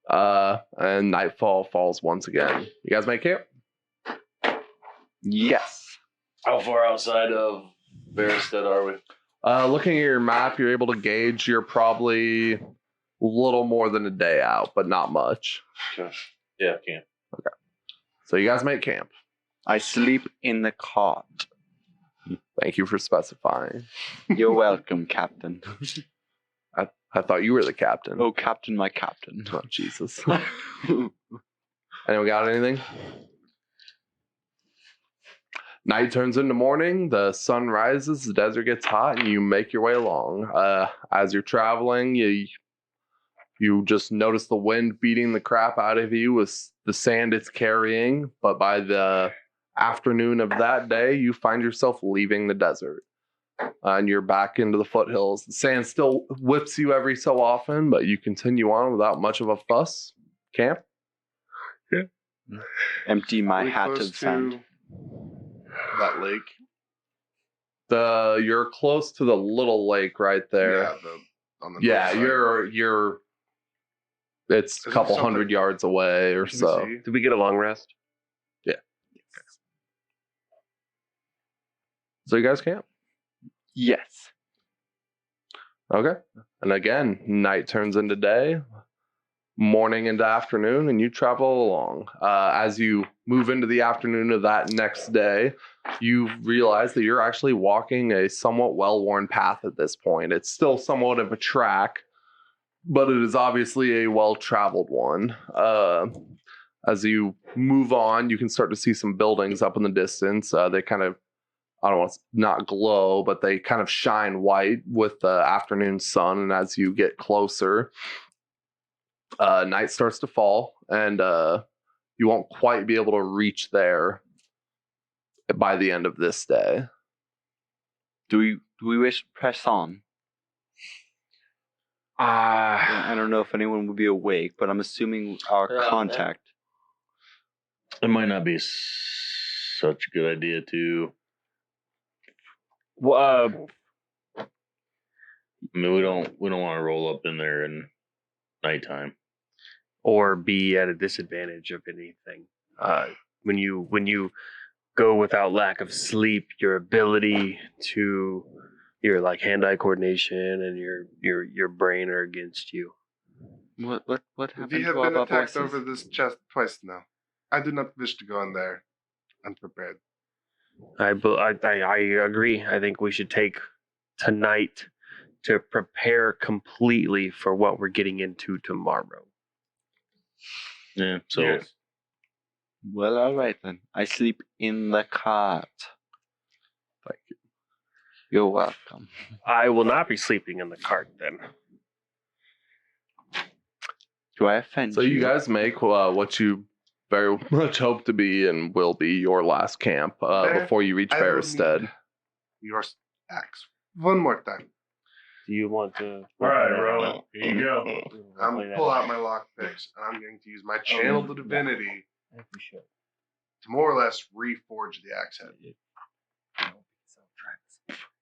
and nightfall falls once again. You guys make camp? Yes. How far outside of Barristed are we? Looking at your map, you're able to gauge you're probably a little more than a day out, but not much. Okay. Yeah, camp. So you guys make camp. I sleep in the cart. Thank you for specifying. You're welcome, Captain. I thought you were the captain. Oh, Captain, my Captain. Oh, Jesus. Anyone got anything? Night turns into morning, the sun rises, the desert gets hot, and you make your way along. As you're traveling, you just notice the wind beating the crap out of you with the sand it's carrying, but by the afternoon of that day, you find yourself leaving the desert. And you're back into the foothills. The sand still whips you every so often, but you continue on without much of a fuss. Camp? Empty my Pretty hat close of sand. to that lake. You're close to the little lake right there. Yeah, on the Yeah, north side. you're it's a Is it couple something- 100 yards away or Can we so. see? Did we get a long rest? So you guys camp? Yes. Okay. And again, night turns into day, morning into afternoon, and you travel along. As you move into the afternoon of that next day, you realize that you're actually walking a somewhat well-worn path at this point. It's still somewhat of a track, but it is obviously a well-traveled one. As you move on, you can start to see some buildings up in the distance. They kind of, I don't want to not glow, but they kind of shine white with the afternoon sun. And as you get closer, night starts to fall, and you won't quite be able to reach there by the end of this day. Do we wish to press on? I don't know if anyone would be awake, but I'm assuming our contact. It might not be such a good idea to. Well, I mean, we don't want to roll up in there in nighttime. or be at a disadvantage of anything. When you go without lack of sleep, your ability to your like hand-eye coordination and your brain are against you. What happened We have to our been attacked voices? over this chest twice now. I do not wish to go in there unprepared. I agree. I think we should take tonight to prepare completely for what we're getting into tomorrow. Yeah. So Yes. Well, all right then. I sleep in the cart. Thank you. You're welcome. I will not be sleeping in the cart then. Do I offend So you guys make what you very much hope to be and will be your last camp before you reach I will Barristed. need your axe one more time. Do you want to? All right, Rowan. Here you go. I'm going to pull out my lockpicks, and I'm going to use my channel to divinity to more or less reforge the axe head.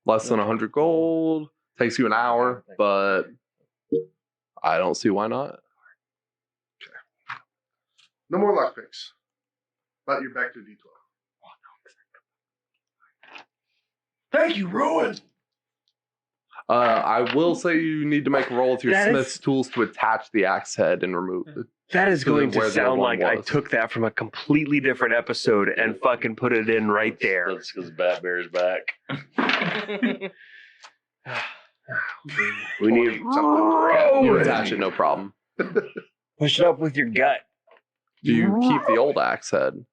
Less than 100 gold. Takes you an hour, but I don't see why not. No more lockpicks. But you're back to D12. Thank you, Rowan. I will say you need to make a roll with your That is- smith's tools to attach the axe head and remove it. That is So going where to the sound other one like I was. took that from a completely different episode and fucking put it in right there. That's because Bat Bear's back. We need You attach it, no problem. push it up with your gut. Do you keep the old axe head?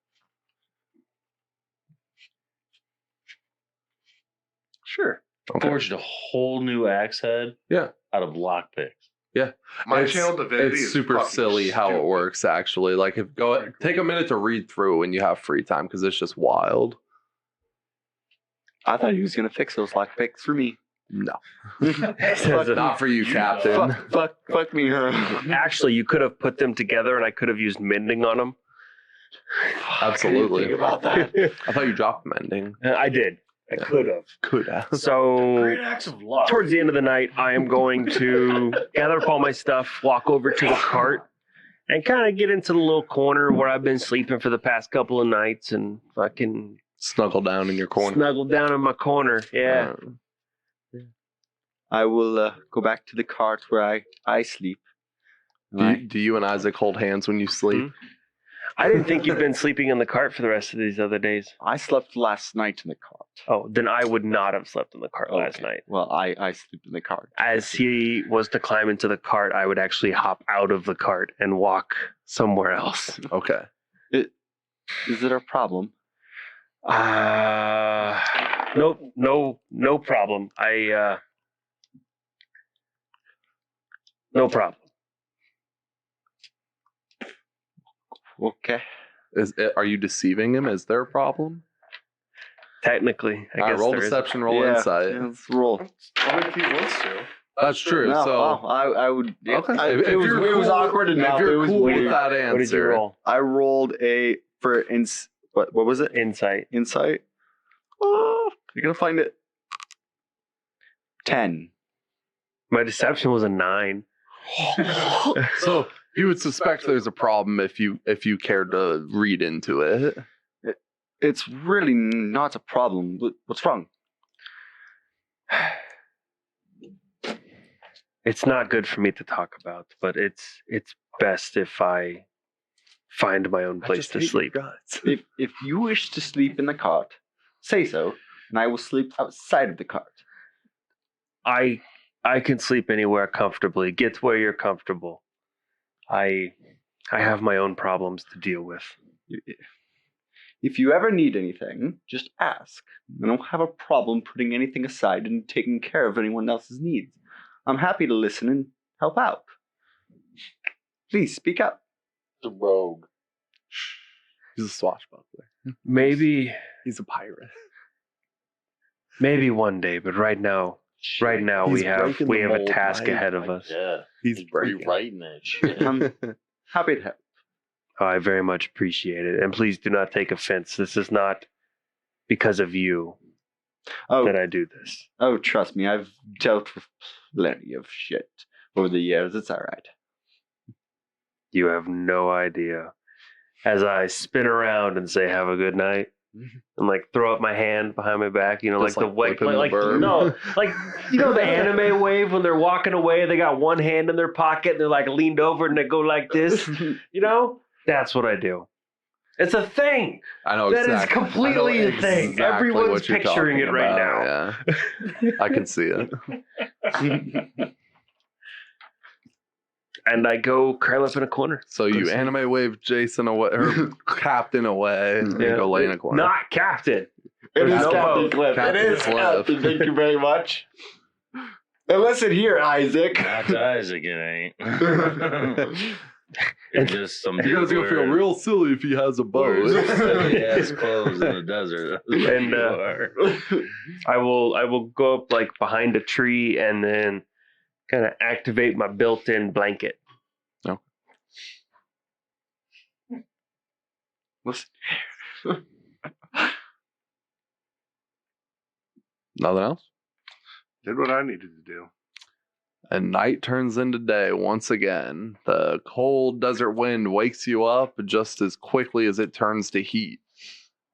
Sure. Okay. Forged a whole new axe head. Yeah. Out of lockpicks. My It's- channel divinity It's is super fucking silly how it stupid. works, actually. Like, if take a minute to read through when you have free time, because it's just wild. I thought he was gonna fix those lockpicks for me. No, Says it. not for you, Captain. Fuck me, huh? Actually, you could have put them together and I could have used mending on them. Absolutely. Think about that. I thought you dropped mending. I did. I could have. Could have. So Great acts of luck. towards the end of the night, I am going to gather up all my stuff, walk over to the cart, and kind of get into the little corner where I've been sleeping for the past couple of nights and fucking Snuggle down in your corner. snuggle down in my corner. Yeah. I will go back to the cart where I sleep. Do you and Isaac hold hands when you sleep? I didn't think you'd been sleeping in the cart for the rest of these other days. I slept last night in the cart. Oh, then I would not have slept in the cart last Okay. night. Well, I sleep in the cart. As he was to climb into the cart, I would actually hop out of the cart and walk somewhere else. Okay. Is it a problem? Nope, no problem. No problem. Okay. Are you deceiving him? Is there a problem? Technically, I guess roll there is. deception, roll Yeah, insight. yeah, let's roll. Only if he wants to. That's true. No, so well, I would. Yeah, okay. it was awkward enough. If you're It was cool weird. with that answer, What did you roll? I rolled a for what was it? Insight. Insight. Oh, you're gonna find it. 10. My deception was a 9. So you would suspect there's a problem if you cared to read into it. It's really not a problem. What's wrong? It's not good for me to talk about, but it's best if I find my own place to sleep. If you wish to sleep in the cart, say so, and I will sleep outside of the cart. I can sleep anywhere comfortably. Get where you're comfortable. I have my own problems to deal with. If you ever need anything, just ask. I don't have a problem putting anything aside and taking care of anyone else's needs. I'm happy to listen and help out. Please speak up. The rogue. He's a swashbuckler. Maybe He's a pirate. one day, but right now He's we have breaking the a mold, task right? ahead of us. Yeah. He's breaking. rewriting that shit. I'm happy to help. Oh, I very much appreciate it. And please do not take offense. This is not because of you that I do this. Oh, trust me, I've dealt with plenty of shit over the years. It's all right. You have no idea. As I spin around and say, "Have a good night," and like throw up my hand behind my back, Just like the way, flipping the like bird. no, like the anime wave when they're walking away, they got one hand in their pocket, and they're like leaned over and they go like this. That's what I do. It's a thing. I know That is exactly. completely I know a thing. exactly Everyone's what you're picturing talking it right about, Yeah, I can see it. And I go curl up in a corner. So you anime wave Jason away or Captain away and go lay in a corner. Not Captain. It is is Captain Captain Cliff. Captain It is Cliff. Captain. Thank you very much. And listen here, Isaac. Not to Isaac, it ain't. It's just some You guys are gonna feel wearing- real silly if he has a bow. Silly ass clothes in the desert. And, You are. I will go up like behind a tree and then kind of activate my built-in blanket. No. Listen. Nothing else? Did what I needed to do. And night turns into day once again. The cold desert wind wakes you up just as quickly as it turns to heat.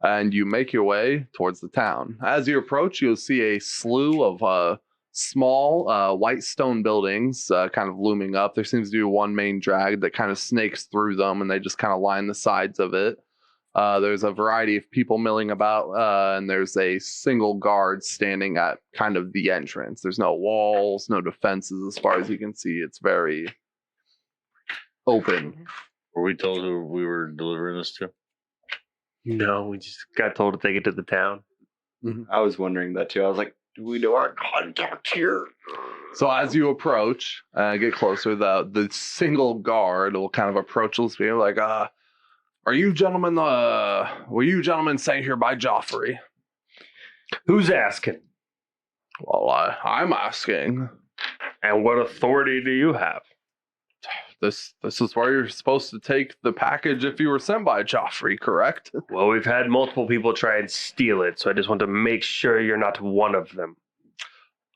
And you make your way towards the town. As you approach, you'll see a slew of small white stone buildings kind of looming up. There seems to be one main drag that kind of snakes through them, and they just kind of line the sides of it. There's a variety of people milling about, and there's a single guard standing at kind of the entrance. There's no walls, no defenses as far as you can see. It's very open. Were we told who we were delivering this to? No, we just got told to take it to the town. I was wondering that too. I was like, do we know our contact here? So as you approach, get closer, the single guard will kind of approach this people like, are you gentlemen, were you gentlemen sent here by Joffrey? Who's asking? Well, I'm asking. And what authority do you have? This is where you're supposed to take the package if you were sent by Joffrey, correct? Well, we've had multiple people try and steal it, so I just want to make sure you're not one of them.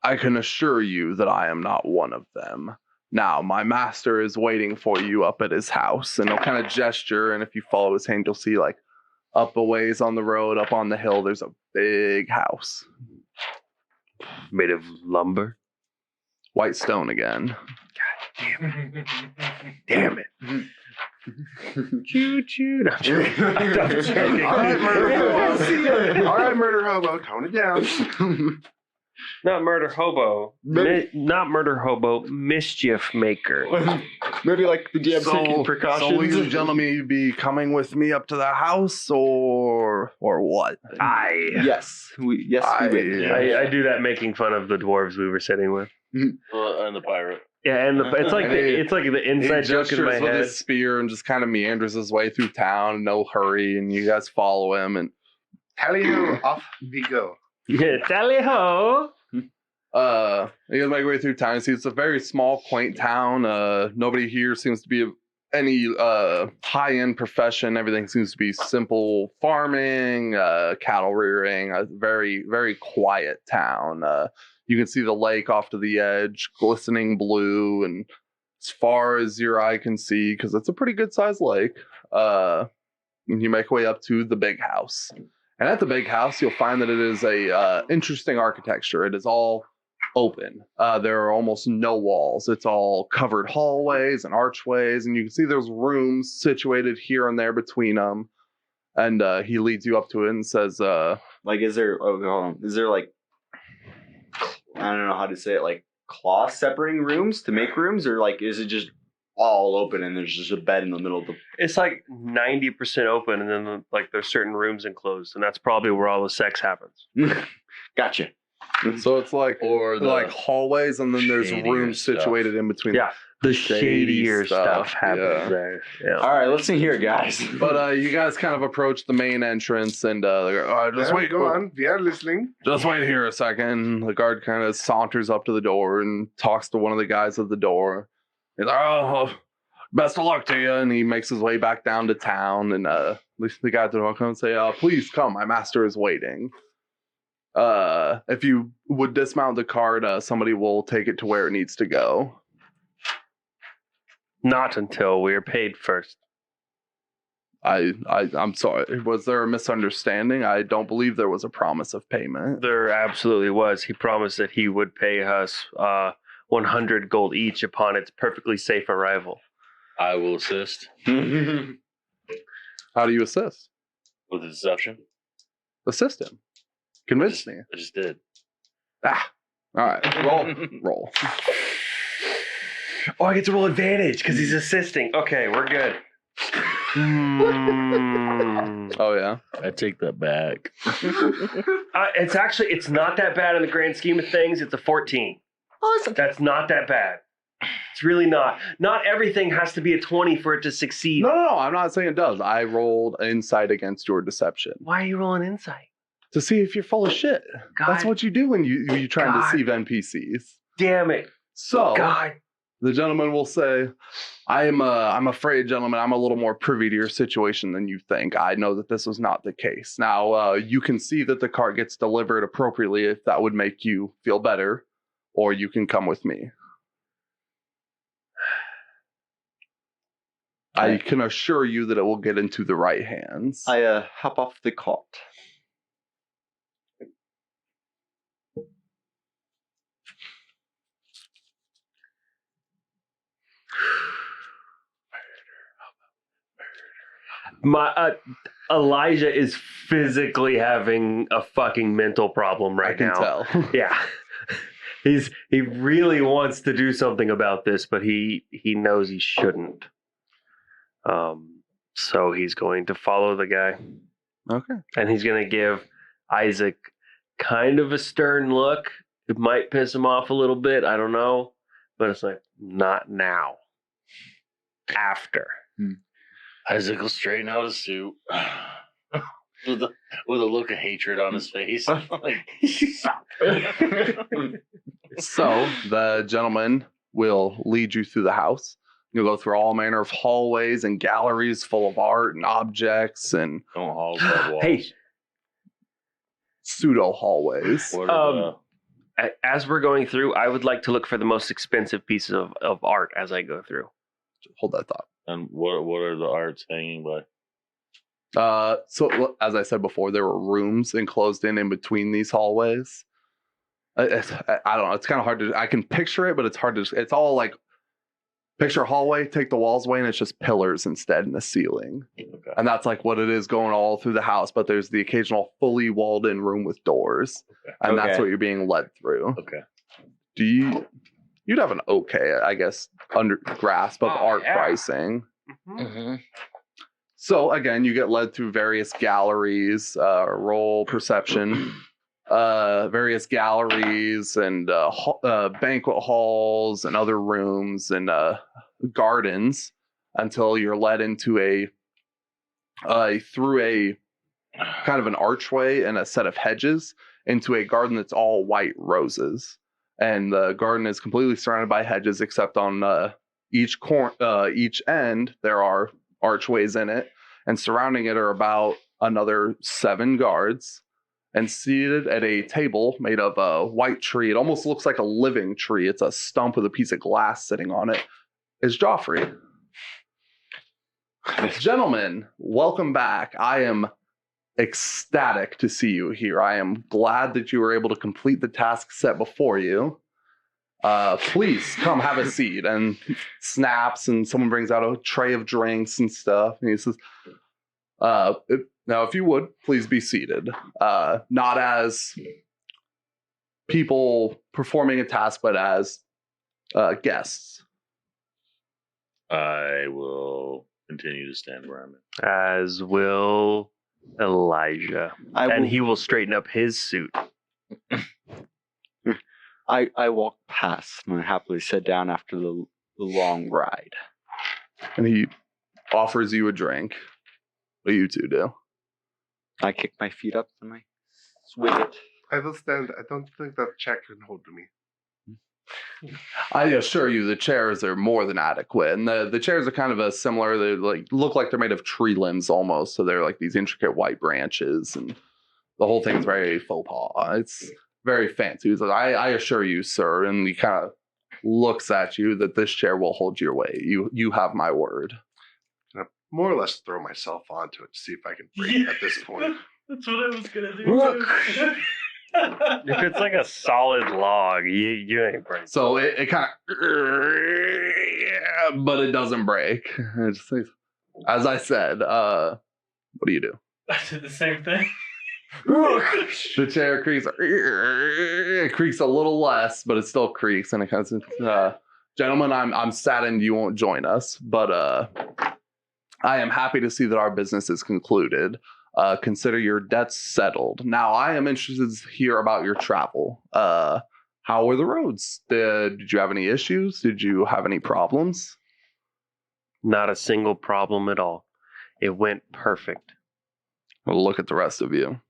I can assure you that I am not one of them. Now, my master is waiting for you up at his house, and he'll kind of gesture, and if you follow his hand, you'll see, like, up a ways on the road, up on the hill, there's a big house. Made of lumber? White stone again. Damn it. Choo choo. No, I'm joking. I'm joking. All right, murder hobo. All right, murder hobo. Tone it down. Not murder hobo. Not murder hobo. Mischief maker. Maybe like the DM taking precautions. So will you gentlemen be coming with me up to the house, or what? Yes, we will. I do that making fun of the dwarves we were sitting with. And the pirate. Yeah, and it's like the inside joke in my with head. his spear and just kind of meanders his way through town, no hurry, and you guys follow him. And Tally-ho, off we go. Yeah, tally ho. you guys make your way through town. See, it's a very small, quaint town. Nobody here seems to be of any high-end profession. Everything seems to be simple farming, cattle rearing. A very, very quiet town. You can see the lake off to the edge, glistening blue, and as far as your eye can see, because it's a pretty good-sized lake, you make your way up to the big house. And at the big house, you'll find that it is a interesting architecture. It is all open. There are almost no walls. It's all covered hallways and archways, and you can see there's rooms situated here and there between them. And he leads you up to it and says, like, is there like, I don't know how to say it, like cloth separating rooms to make rooms, or like is it just all open and there's just a bed in the middle of the... It's like 90% open, and then like there's certain rooms enclosed, and that's probably where all the sex happens. Gotcha. so it's like Or the like hallways, and then there's shadier rooms stuff. situated in between. Yeah, the Shady shadier stuff stuff, happens yeah. there. Yeah. All right, let's see here, guys. But you guys kind of approach the main entrance, and just Yeah, wait, go on. We are listening. Just wait here a second. The guard kind of saunters up to the door and talks to one of the guys at the door. He's like, "Oh, best of luck to you," and he makes his way back down to town. And the guy at the door comes and say, "Please come, my master is waiting." If you would dismount the cart, somebody will take it to where it needs to go. Not until we are paid first. I'm sorry. Was there a misunderstanding? I don't believe there was a promise of payment. There absolutely was. He promised that he would pay us 100 gold each upon its perfectly safe arrival. I will assist How do you assist? with the deception. Assist him. Convince me. I just did. All right. Roll. Oh, I get to roll advantage because he's assisting. Okay, we're good. Oh yeah. I take that back. It's not that bad in the grand scheme of things. It's a 14. Awesome. That's not that bad. It's really not. Not everything has to be a 20 for it to succeed. No. I'm not saying it does. I rolled insight against your deception Why are you rolling insight? to see if you're full of shit. God. That's what you do when you try and God. deceive NPCs. Damn it. So God. the gentleman will say, I'm afraid, gentlemen, I'm a little more privy to your situation than you think. I know that this was not the case. Now, you can see that the cart gets delivered appropriately if that would make you feel better. or you can come with me. I can assure you that it will get into the right hands. I hop off the cart. Elijah is physically having a fucking mental problem right now. I can tell. Yeah. He really wants to do something about this, but he knows he shouldn't. So he's going to follow the guy. Okay. And he's going to give Isaac kind of a stern look. It might piss him off a little bit. I don't know. But it's like, not now. After. Isaac will straighten out his suit with a look of hatred on his face. Like, So the gentleman will lead you through the house. You'll go through all manner of hallways and galleries full of art and objects and don't haul the walls. Hey. pseudo hallways. What are As we're going through, I would like to look for the most expensive pieces of art as I go through. Hold that thought. and what are the arts hanging by? So as I said before, there were rooms enclosed in between these hallways. I don't know. It's kind of hard to. I can picture it, but it's hard to. It's all like picture a hallway, take the walls away, and it's just pillars instead in the ceiling. Okay. And that's like what it is going all through the house. But there's the occasional fully walled in room with doors, and that's what you're being led through. Okay. You'd have an okay, I guess, grasp of art pricing. Mm-hmm. So again, you get led through various galleries, roll perception, various galleries and banquet halls and other rooms and gardens until you're led into through a kind of an archway and a set of hedges into a garden that's all white roses. And the garden is completely surrounded by hedges, except on each end there are archways in it. And surrounding it are about another 7 guards. And seated at a table made of a white tree, it almost looks like a living tree. It's a stump with a piece of glass sitting on it, is Joffrey. Gentlemen, welcome back. I am ecstatic to see you here. I am glad that you were able to complete the task set before you. Please come have a seat. And snaps, and someone brings out a tray of drinks and stuff. And he says, now, if you would, please be seated. Not as people performing a task, but as guests. I will continue to stand where I'm at. As will Elijah. He will straighten up his suit. I walk past and I happily sit down after the long ride. And he offers you a drink. What do you two do? I kick my feet up and I swig it. I will stand. I don't think that chair can hold me. I assure you, the chairs are more than adequate, and the chairs are kind of a similar. They look like they're made of tree limbs almost, so they're like these intricate white branches, and the whole thing's very faux pas. It's very fancy. He's like, I assure you, sir, and he kind of looks at you that this chair will hold your weight. You have my word. I more or less throw myself onto it to see if I can breathe at this point. That's what I was gonna do. Too. If it's like a solid log, you ain't breaking. So it kind of, but it doesn't break. As I said, what do you do? I did the same thing. The chair creaks. It creaks a little less, but it still creaks, and it kind of. Gentlemen, I'm saddened you won't join us, but I am happy to see that our business is concluded. Consider your debts settled. Now, I am interested to hear about your travel. How were the roads? Did you have any issues? Did you have any problems? Not a single problem at all. It went perfect. Well, look at the rest of you.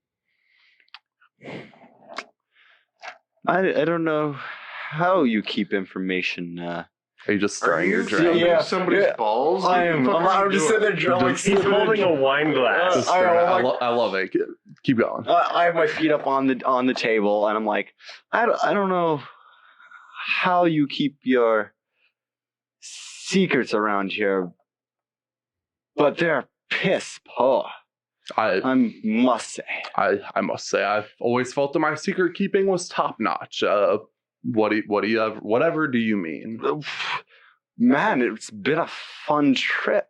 I don't know how you keep information. Are you just stirring your drink? Stealing Yeah. somebody's balls? I'm just sitting there drawing. He's holding a wine glass. Just stir it. I love it. Keep going. I have my feet up on the table, and I'm like, I don't know how you keep your secrets around here, but they're piss poor. I must say. I must say, I've always felt that my secret keeping was top notch. What do you have? Whatever do you mean? Man, it's been a fun trip.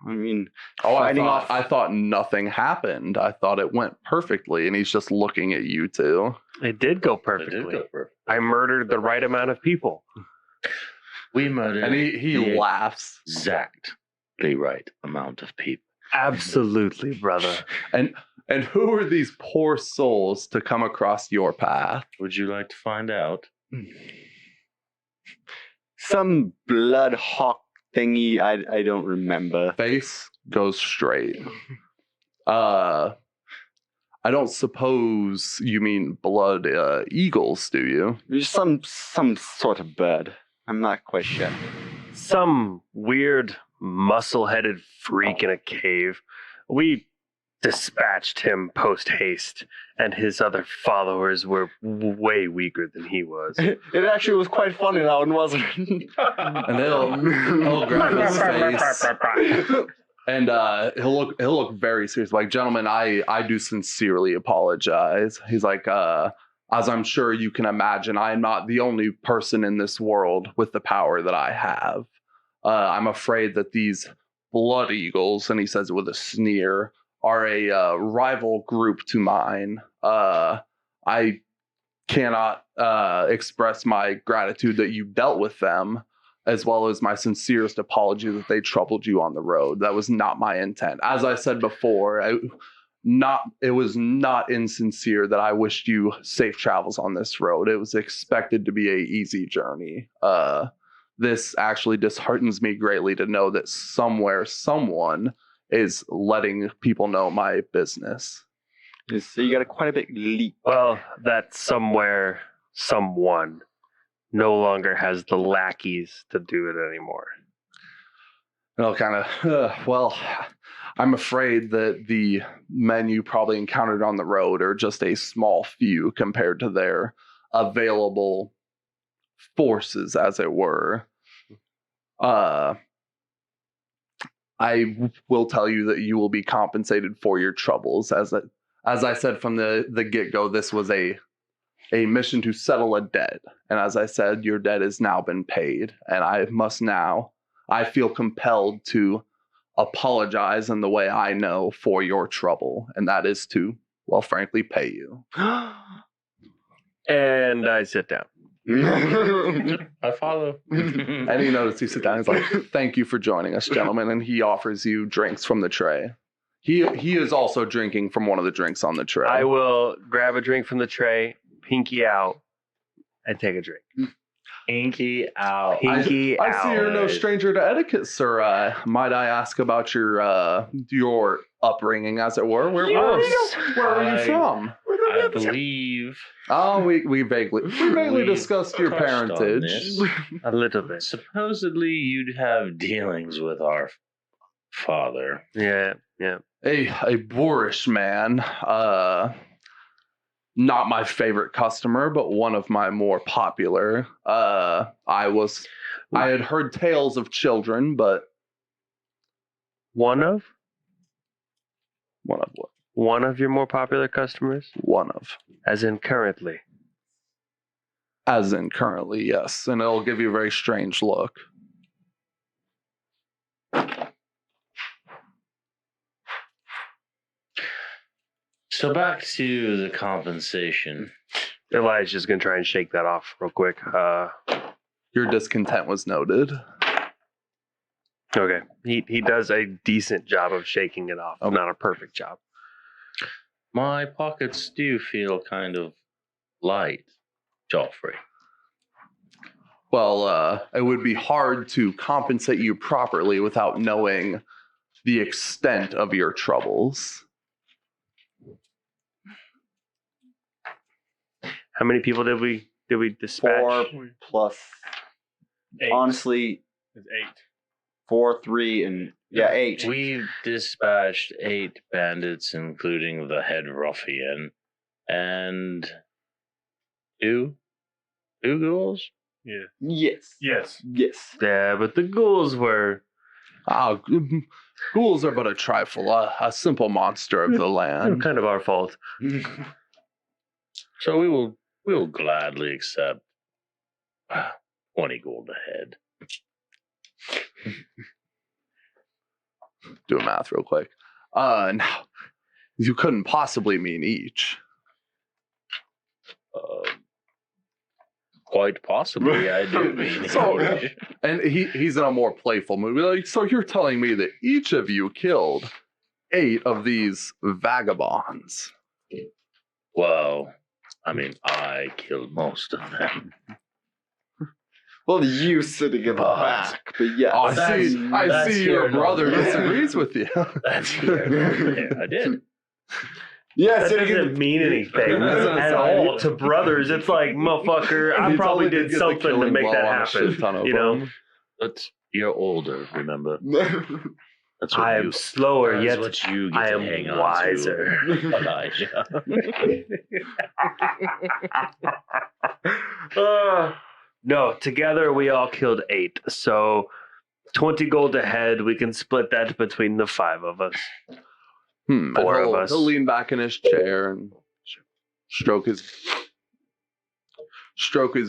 I mean, I thought nothing happened. I thought it went perfectly, and he's just looking at you two. It did go perfectly. I murdered the right amount of people. We murdered, and he laughs. Exactly right amount of people. Absolutely, brother. And who are these poor souls to come across your path? Would you like to find out? Some blood hawk thingy. I don't remember. Face goes straight. I don't suppose you mean blood eagles, do you? Some sort of bird. I'm not quite sure. Some weird muscle-headed freak in a cave. We dispatched him post-haste, and his other followers were way weaker than he was. It actually was quite funny that one, wasn't it? And he'll grab his face, and he'll look very serious. Like, gentlemen, I do sincerely apologize. He's like, as I'm sure you can imagine, I am not the only person in this world with the power that I have. I'm afraid that these Blood Eagles, and he says it with a sneer, are a rival group to mine. I cannot express my gratitude that you dealt with them, as well as my sincerest apology that they troubled you on the road. That was not my intent. As I said before, it was not insincere that I wished you safe travels on this road. It was expected to be an easy journey. This actually disheartens me greatly to know that somewhere someone is letting people know my business. So you got quite a big leap. Well, that somewhere, someone no longer has the lackeys to do it anymore. Well, kind of, well, I'm afraid that the men you probably encountered on the road are just a small few compared to their available forces, as it were. I will tell you that you will be compensated for your troubles. As I said from the get-go, this was a mission to settle a debt. And as I said, your debt has now been paid. And I feel compelled to apologize in the way I know for your trouble. And that is to, well, frankly, pay you. And I sit down. I follow. And you notice he sits down. He's like, "Thank you for joining us, gentlemen." And he offers you drinks from the tray. He is also drinking from one of the drinks on the tray. I will grab a drink from the tray, pinky out, and take a drink. Pinky out. Pinky out. I see you're no stranger to etiquette, sir. Might I ask about your upbringing, as it were? Where are you from? I believe. Oh, we vaguely discussed your parentage. A little bit. Supposedly, you'd have dealings with our father. Yeah. A boorish man. Not my favorite customer, but one of my more popular. I had heard tales of children, but One of what? One of your more popular customers? One of. As in currently? As in currently, yes. And it'll give you a very strange look. So back to the compensation. Elijah's going to try and shake that off real quick. Your discontent was noted. Okay. He does a decent job of shaking it off. Not a perfect job. My pockets do feel kind of light, Joffrey. Well, it would be hard to compensate you properly without knowing the extent of your troubles. How many people did we dispatch? 4 plus. 8. Honestly, It's 8. 4, 3, and 8. We've dispatched 8 bandits, including the head ruffian, and 2 ghouls. Yeah. Yes. Yes. Yes. Yeah, but the ghouls were Ghouls are but a trifle, a simple monster of the land. kind of our fault. So we will gladly accept 20 gold ahead. Do a math real quick. Now, you couldn't possibly mean each. Quite possibly, I do mean. So, and he's in a more playful mood. Like, so you're telling me that each of you killed 8 of these vagabonds? Well, I mean, I killed most of them. Well, you sitting in the back, but yeah. Oh, I that's- see here your and brother there. disagrees with you. That's here. I did. Yeah, That sitting in doesn't mean anything That's an at aside. all to brothers. It's like, motherfucker, I He probably totally did get the something to killing make blow that on a happen. shit ton of You know, them. But you're older, remember? That's what I you, am slower, that's yet what you get I to am hang on wiser. to, Elijah. No, together we all killed 8. So 20 gold ahead. We can split that between the 5 of us. And 4 of he'll- us. He'll lean back in his chair and stroke his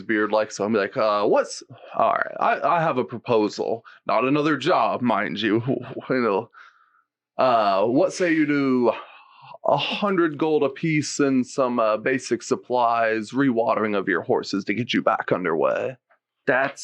beard like so. And be like, what's all right? I have a proposal, not another job, mind you. You know, what say you do 100 gold apiece and some basic supplies, rewatering of your horses to get you back underway? That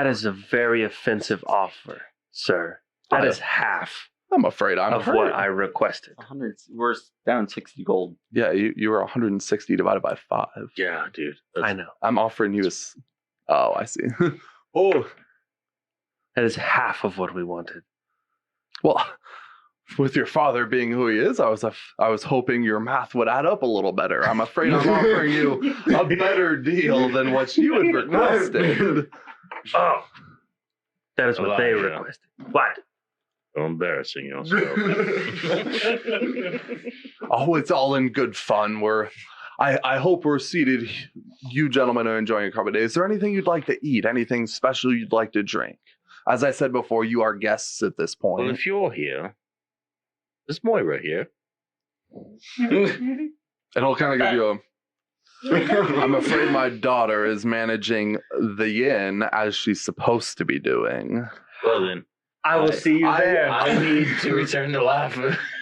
is a very offensive offer, sir. That is half I'm afraid I'm of hurt. what I requested. 100. We're down 60 gold. Yeah, you were 160 divided by 5. Yeah, dude. I know. I'm offering you oh, I see. Oh, That is half of what we wanted. well, with your father being who he is, I was hoping your math would add up a little better. I'm afraid I'm offering you a better deal than what you had requested. Oh, that is what they Elijah. requested. What? So embarrassing yourself. Oh, it's all in good fun. I hope we're seated. You gentlemen are enjoying your company. Is there anything you'd like to eat? Anything special you'd like to drink? As I said before, you are guests at this point. Well, if you're here, there's Moira here. And I'll kind of give you I'm afraid my daughter is managing the inn as she's supposed to be doing. Well then, I will see you there. I need to return to life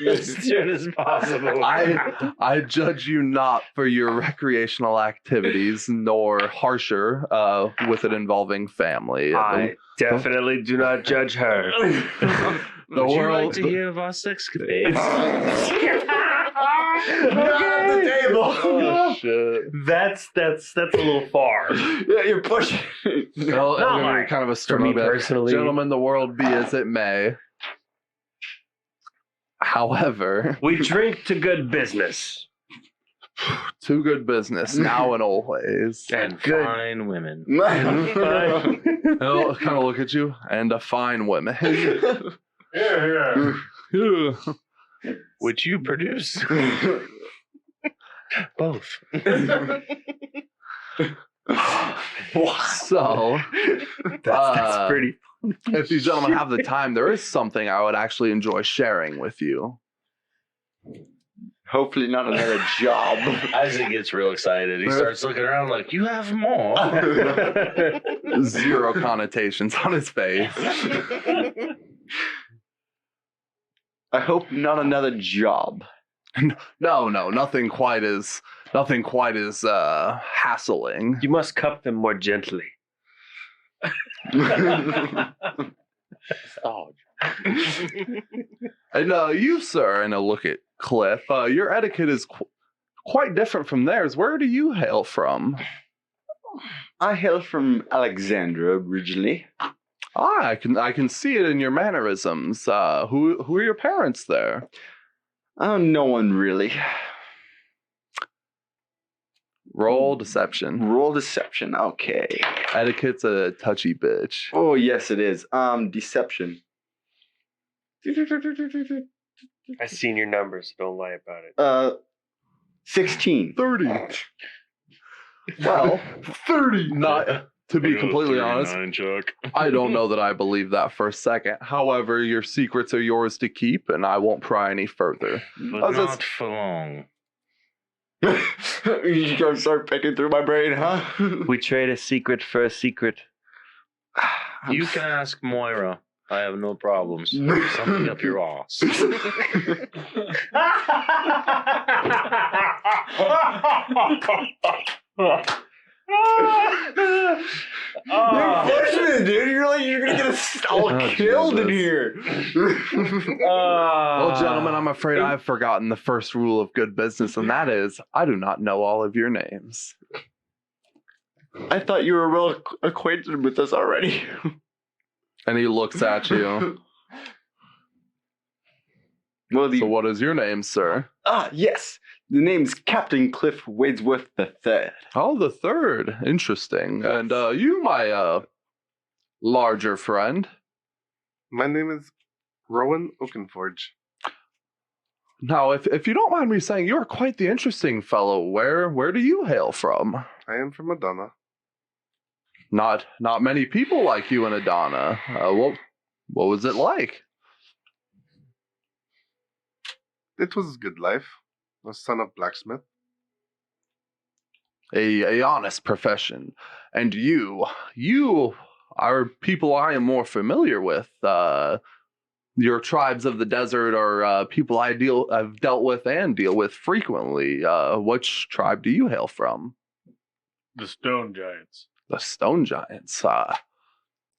as soon as possible. I judge you not for your recreational activities, nor harsher with it involving family. I definitely do not judge her. The Would you world. like to hear of our sexcapades? Oh shit! That's a little far. Yeah, you're pushing. Well, Not it'll be like kind of a For stern me bit. personally, Gentlemen, the world be as it may. However, we drink to good business. to good business now and always. And Good. fine women. He'll kind of look at you and a fine woman. Yeah. Which you produce. Both. So, That's pretty. if you gentlemen have the time, there is something I would actually enjoy sharing with you. Hopefully not another job. Isaac gets real excited. He starts looking around like, you have more. 0 connotations on his face. I hope not another job. No, nothing quite as hassling. You must cup them more gently. Oh, And you, sir, and a look at Cliff, your etiquette is quite different from theirs. Where do you hail from? I hail from Alexandria originally. I can see it in your mannerisms. Who are your parents there? No one really. Roll deception. Roll deception. Okay. Etiquette's a touchy bitch. Oh yes, it is. Deception. I've seen your numbers, so don't lie about it. 16. 30. Well, 30. not to be completely honest, Chuck. I don't know that I believe that for a second. However, your secrets are yours to keep, and I won't pry any further. But was not just- for long. You gonna start picking through my brain, huh? We trade a secret for a secret. You can ask Moira. I have no problems. Something up your ass. You're pushing it, dude. You're like, you're gonna get us all Oh, killed in Jesus. here. Well, gentlemen, I'm afraid I've forgotten the first rule of good business, and that is, I do not know all of your names. I thought you were well acquainted with us already. And he looks at you. Well, So what is your name, sir? yes. The name's Captain Cliff Wadesworth III. Oh, the third. Interesting. And you, my larger friend. My name is Rowan Oakenforge. Now, if you don't mind me saying, you are quite the interesting fellow. Where do you hail from? I am from Adana. Not many people like you in Adana. What was it like? It was a good life. A son of blacksmith. A honest profession. And you are people I am more familiar with. Your tribes of the desert are people I've dealt with and deal with frequently. Which tribe do you hail from? The Stone Giants. The Stone Giants.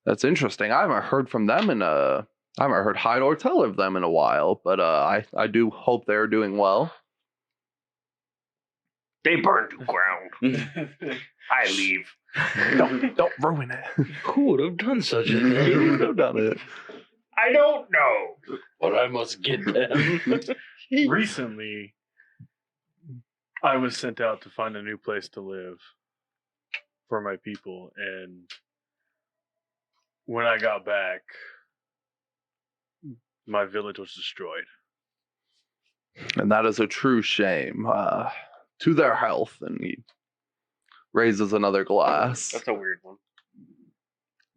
That's interesting. I haven't heard from them I haven't heard hide or tell of them in a while, but I do hope they're doing well. They burn to ground. I leave. Don't ruin it. Who would have done such a You thing? could have done it. I don't know. But I must get them. Recently, I was sent out to find a new place to live for my people, and when I got back, my village was destroyed. And that is a true shame. To their health. And he raises another glass. That's a weird one.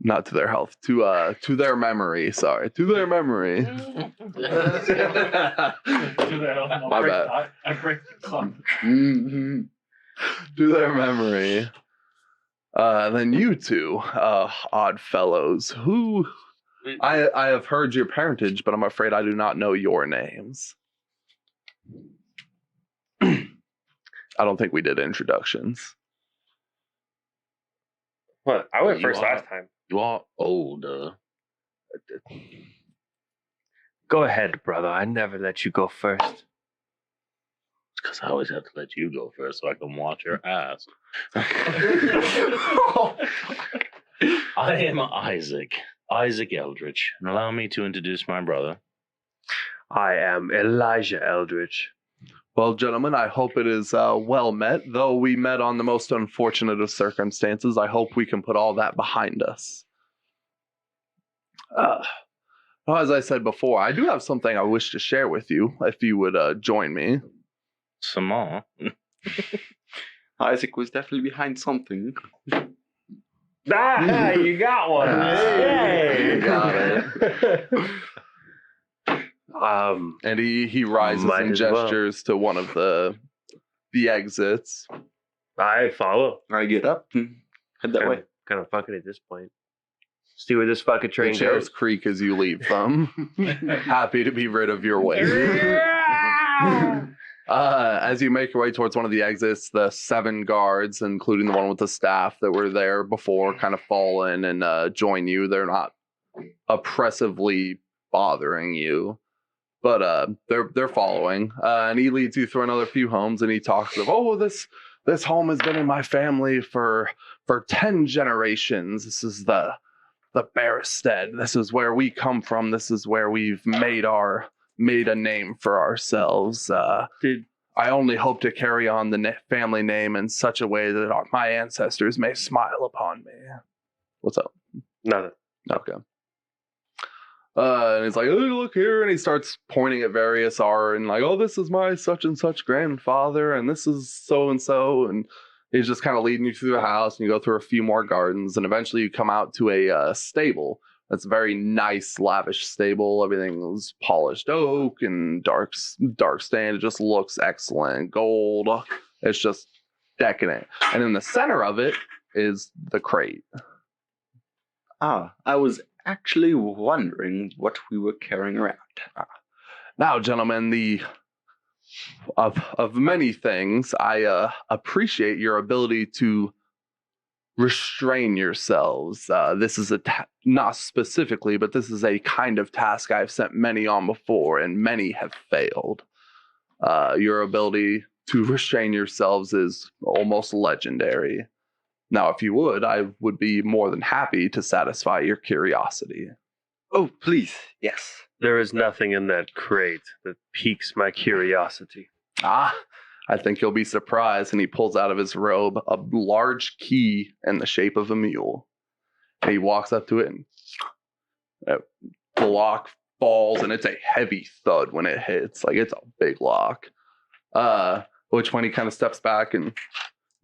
Not to their health. To their memory. Sorry. To their memory. My bad. I break the clock. Mm-hmm. To their memory. Then you two, odd fellows, who I have heard your parentage, but I'm afraid I do not know your names. I don't think we did introductions. What? I went You first are- last time. You are old. Go ahead, brother. I never let you go first. Because I always have to let you go first so I can watch your ass. I am Isaac Eldridge, and allow me to introduce my brother. I am Elijah Eldridge. Well, gentlemen, I hope it is well met. Though we met on the most unfortunate of circumstances, I hope we can put all that behind us. As I said before, I do have something I wish to share with you, if you would join me. Some more. Isaac was definitely behind something. Ah, you got one. Hey. You got it. And he rises Might and as well. gestures to one of the exits. I follow. I get up and head that way. Kind of fucking at this point. See where this fucking The train chairs goes. creak as you leave them. Happy to be rid of your weight. As you make your way towards one of the exits, the 7 guards, including the one with the staff that were there before, kind of fall in and join you. They're not oppressively bothering you, but they're following. And he leads you through another few homes, and he talks of, oh, this home has been in my family for 10 generations. This is the Barrestead. This is where we come from. This is where we've made a name for ourselves. I only hope to carry on the family name in such a way that my ancestors may smile upon me. What's up? Nothing. Okay. And he's like, oh, look here. And he starts pointing at various art and like, oh, this is my such and such grandfather. And this is so and so. And He's just kind of leading you through the house, and you go through a few more gardens, and eventually you come out to a stable. That's a very nice, lavish stable. Everything's polished oak and dark stain. It just looks excellent. Gold. It's just decadent. And in the center of it is the crate. I was actually wondering what we were carrying around. Now, gentlemen, of many things, I appreciate your ability to restrain yourselves. This is not specifically, but this is a kind of task I've sent many on before, and many have failed. Your ability to restrain yourselves is almost legendary. Now, if you would, I would be more than happy to satisfy your curiosity. Oh, please, yes. There is nothing in that crate that piques my curiosity. I think you'll be surprised. And he pulls out of his robe a large key in the shape of a mule. And he walks up to it, and the lock falls, and it's a heavy thud when it hits. Like, it's a big lock. Which when he kind of steps back and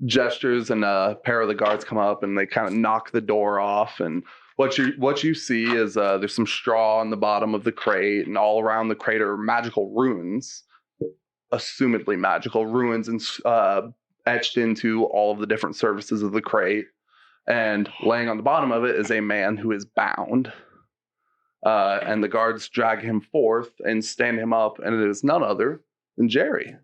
gestures, and a pair of the guards come up, and they kind of knock the door off. And what you see is there's some straw on the bottom of the crate, and all around the crate are magical runes. Assumedly magical ruins, and etched into all of the different surfaces of the crate. And laying on the bottom of it is a man who is bound. And the guards drag him forth and stand him up, and it is none other than Jerry.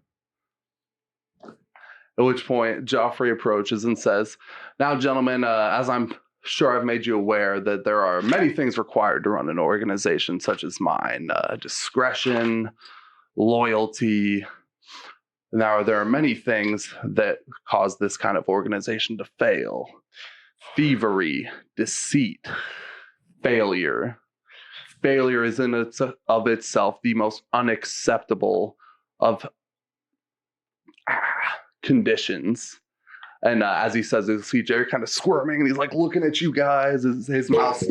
At which point, Joffrey approaches and says, "Now, gentlemen, as I'm sure I've made you aware that there are many things required to run an organization such as mine. Discretion, loyalty. Now, there are many things that cause this kind of organization to fail. Thievery, deceit, failure. Failure is in of itself the most unacceptable of conditions." And as he says, you see Jerry kind of squirming, and he's like looking at you guys. His mouth.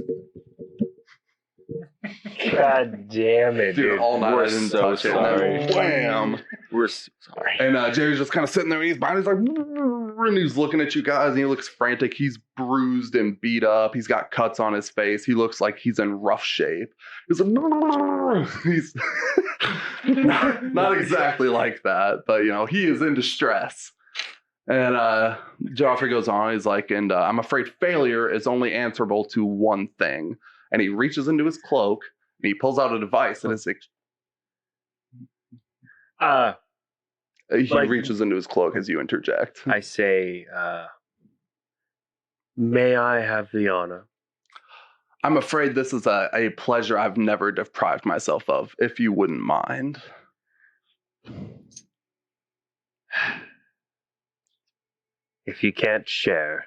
God damn it, dude. All night I didn't touch it. And then wham! We're so sorry. And Jerry's just kind of sitting there, and he's behind. He's like, and he's looking at you guys, and he looks frantic. He's bruised and beat up. He's got cuts on his face. He looks like he's in rough shape. He's like, he's not exactly like that, but he is in distress. And Joffrey goes on. He's like, and I'm afraid failure is only answerable to one thing. And he reaches into his cloak, and he pulls out a device, and it's he reaches into his cloak as you interject. I say, may I have the honor? I'm afraid this is a pleasure I've never deprived myself of, if you wouldn't mind. If you can't share.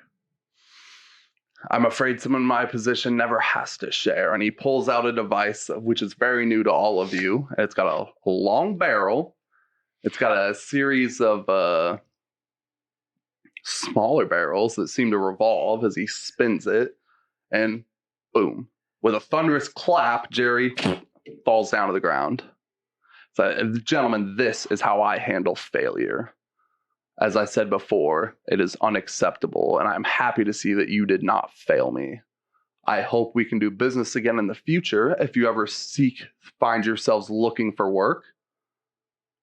I'm afraid someone in my position never has to share. And he pulls out a device, which is very new to all of you. It's got a long barrel. It's got a series of smaller barrels that seem to revolve as he spins it. And boom. With a thunderous clap, Jerry falls down to the ground. So, gentlemen, this is how I handle failure. As I said before, it is unacceptable, and I'm happy to see that you did not fail me. I hope we can do business again in the future. If you ever find yourselves looking for work,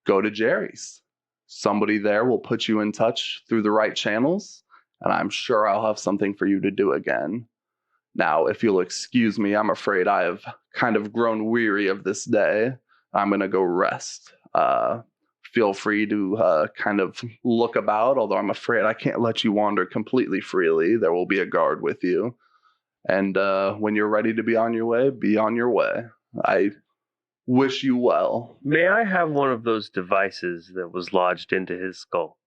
go to Jerry's. Somebody there will put you in touch through the right channels, and I'm sure I'll have something for you to do again. Now, if you'll excuse me, I'm afraid I have kind of grown weary of this day. I'm going to go rest. Feel free to kind of look about, although I'm afraid I can't let you wander completely freely. There will be a guard with you. And when you're ready to be on your way, be on your way. I wish you well. May I have one of those devices that was lodged into his skull?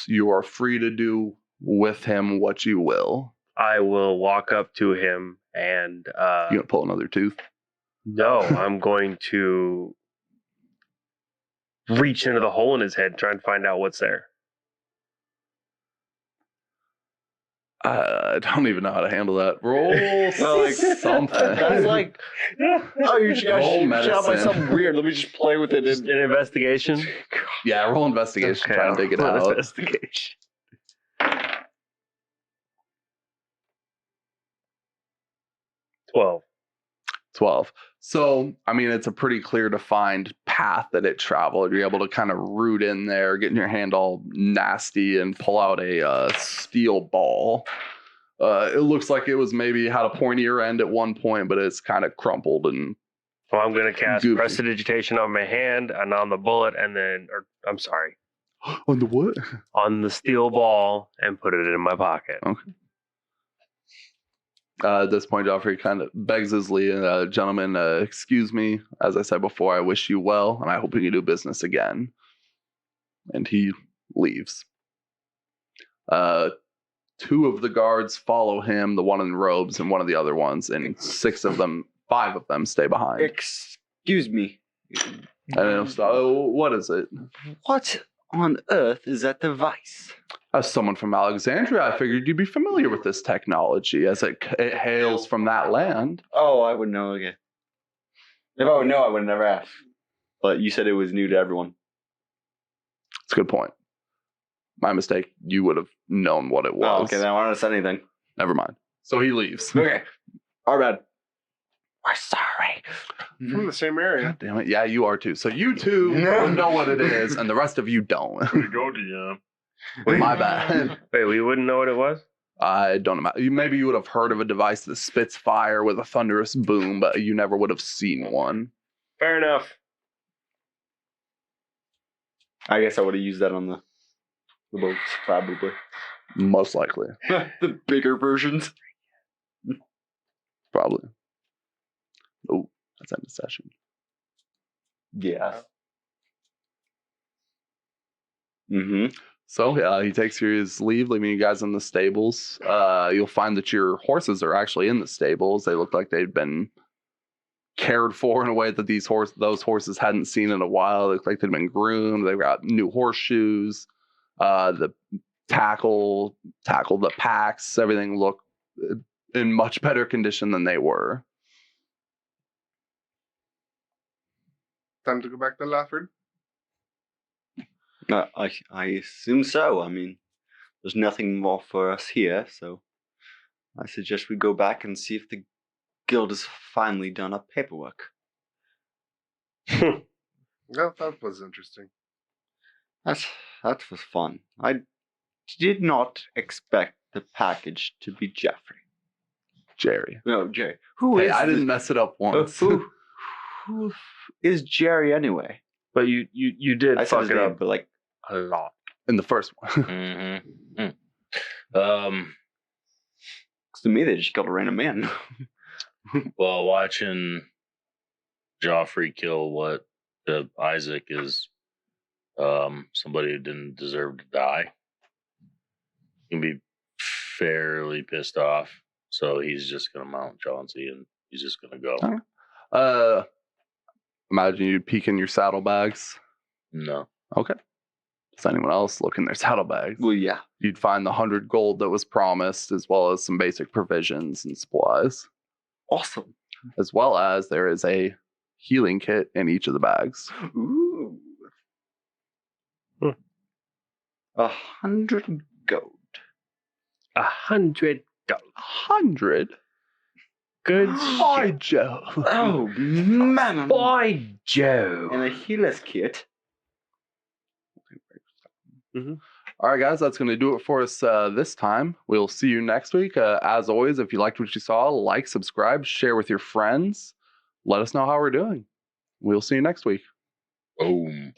You are free to do with him what you will. I will walk up to him and... You gonna pull another tooth? No, I'm going to reach into the hole in his head, try and find out what's there. I don't even know how to handle that. Roll something. That's like, oh, you shot by something weird. Let me just play with it. Just an investigation? Yeah, roll investigation. Okay, Try and dig it out. Investigation. 12. 12. So, I mean, it's a pretty clear defined path that it traveled. You're able to kind of root in there, getting your hand all nasty and pull out a steel ball. It looks like it was maybe had a pointier end at one point, but it's kind of crumpled and So I'm going to cast goofy. Prestidigitation on my hand and on the bullet and then, or I'm sorry, On the what? on the steel ball and put it in my pocket. Okay. At this point, Joffrey kind of begs his leave. Gentlemen, excuse me. As I said before, I wish you well, and I hope we can do business again. And he leaves. 2 of the guards follow him, the one in robes and one of the other ones, and 5 of them stay behind. Excuse me. So, what is it? What on earth is that device? As someone from Alexandria, I figured you'd be familiar with this technology, as it hails from that land. Oh, I would know. Okay. If I would know, I would have never asked. But you said it was new to everyone. It's a good point. My mistake. You would have known what it was. Oh, okay, then I wouldn't have said anything. Never mind. So he leaves. Okay. Our bad. We're sorry. From the same area. God damn it. Yeah, you are too. So you two know what it is, and the rest of you don't. Way to go, DM. My bad. Wait, we wouldn't know what it was? I don't know. Maybe you would have heard of a device that spits fire with a thunderous boom, but you never would have seen one. Fair enough. I guess I would have used that on the boats, probably. Most likely. The bigger versions. Probably. Oh, that's end of session. Yeah. Mm-hmm. So he takes his leave, leaving you guys in the stables. You'll find that your horses are actually in the stables. They look like they'd been cared for in a way that those horses hadn't seen in a while. They look like they'd been groomed. They've got new horseshoes. The tackle, the packs, everything look in much better condition than they were. Time to go back to Lafford. I assume so. I mean, there's nothing more for us here, so I suggest we go back and see if the guild has finally done our paperwork. No, that was interesting. That was fun. I did not expect the package to be Jeffrey. Jerry. No, Jerry. Who Hey, is I didn't mess it up once. who is Jerry anyway? But you did I said fuck his it name, up but like a lot. In the first one. Mm-hmm. 'cause to me they just killed a random man. Well, watching Joffrey kill what Isaac is somebody who didn't deserve to die. He can be fairly pissed off. So he's just going to mount Chauncey and he's just going to go. Imagine you peek in your saddlebags. No. Okay. Does anyone else look in their saddlebags? Well, yeah. You'd find the 100 gold that was promised, as well as some basic provisions and supplies. Awesome. As well as there is a healing kit in each of the bags. Ooh. 100 gold. 100 gold. 100? Good By shit. Joe. Oh, man. By Joe. And a healer's kit. All right, guys, that's going to do it for us this time. We'll see you next week. As always, if you liked what you saw, like, subscribe, share with your friends. Let us know how we're doing. We'll see you next week. Boom.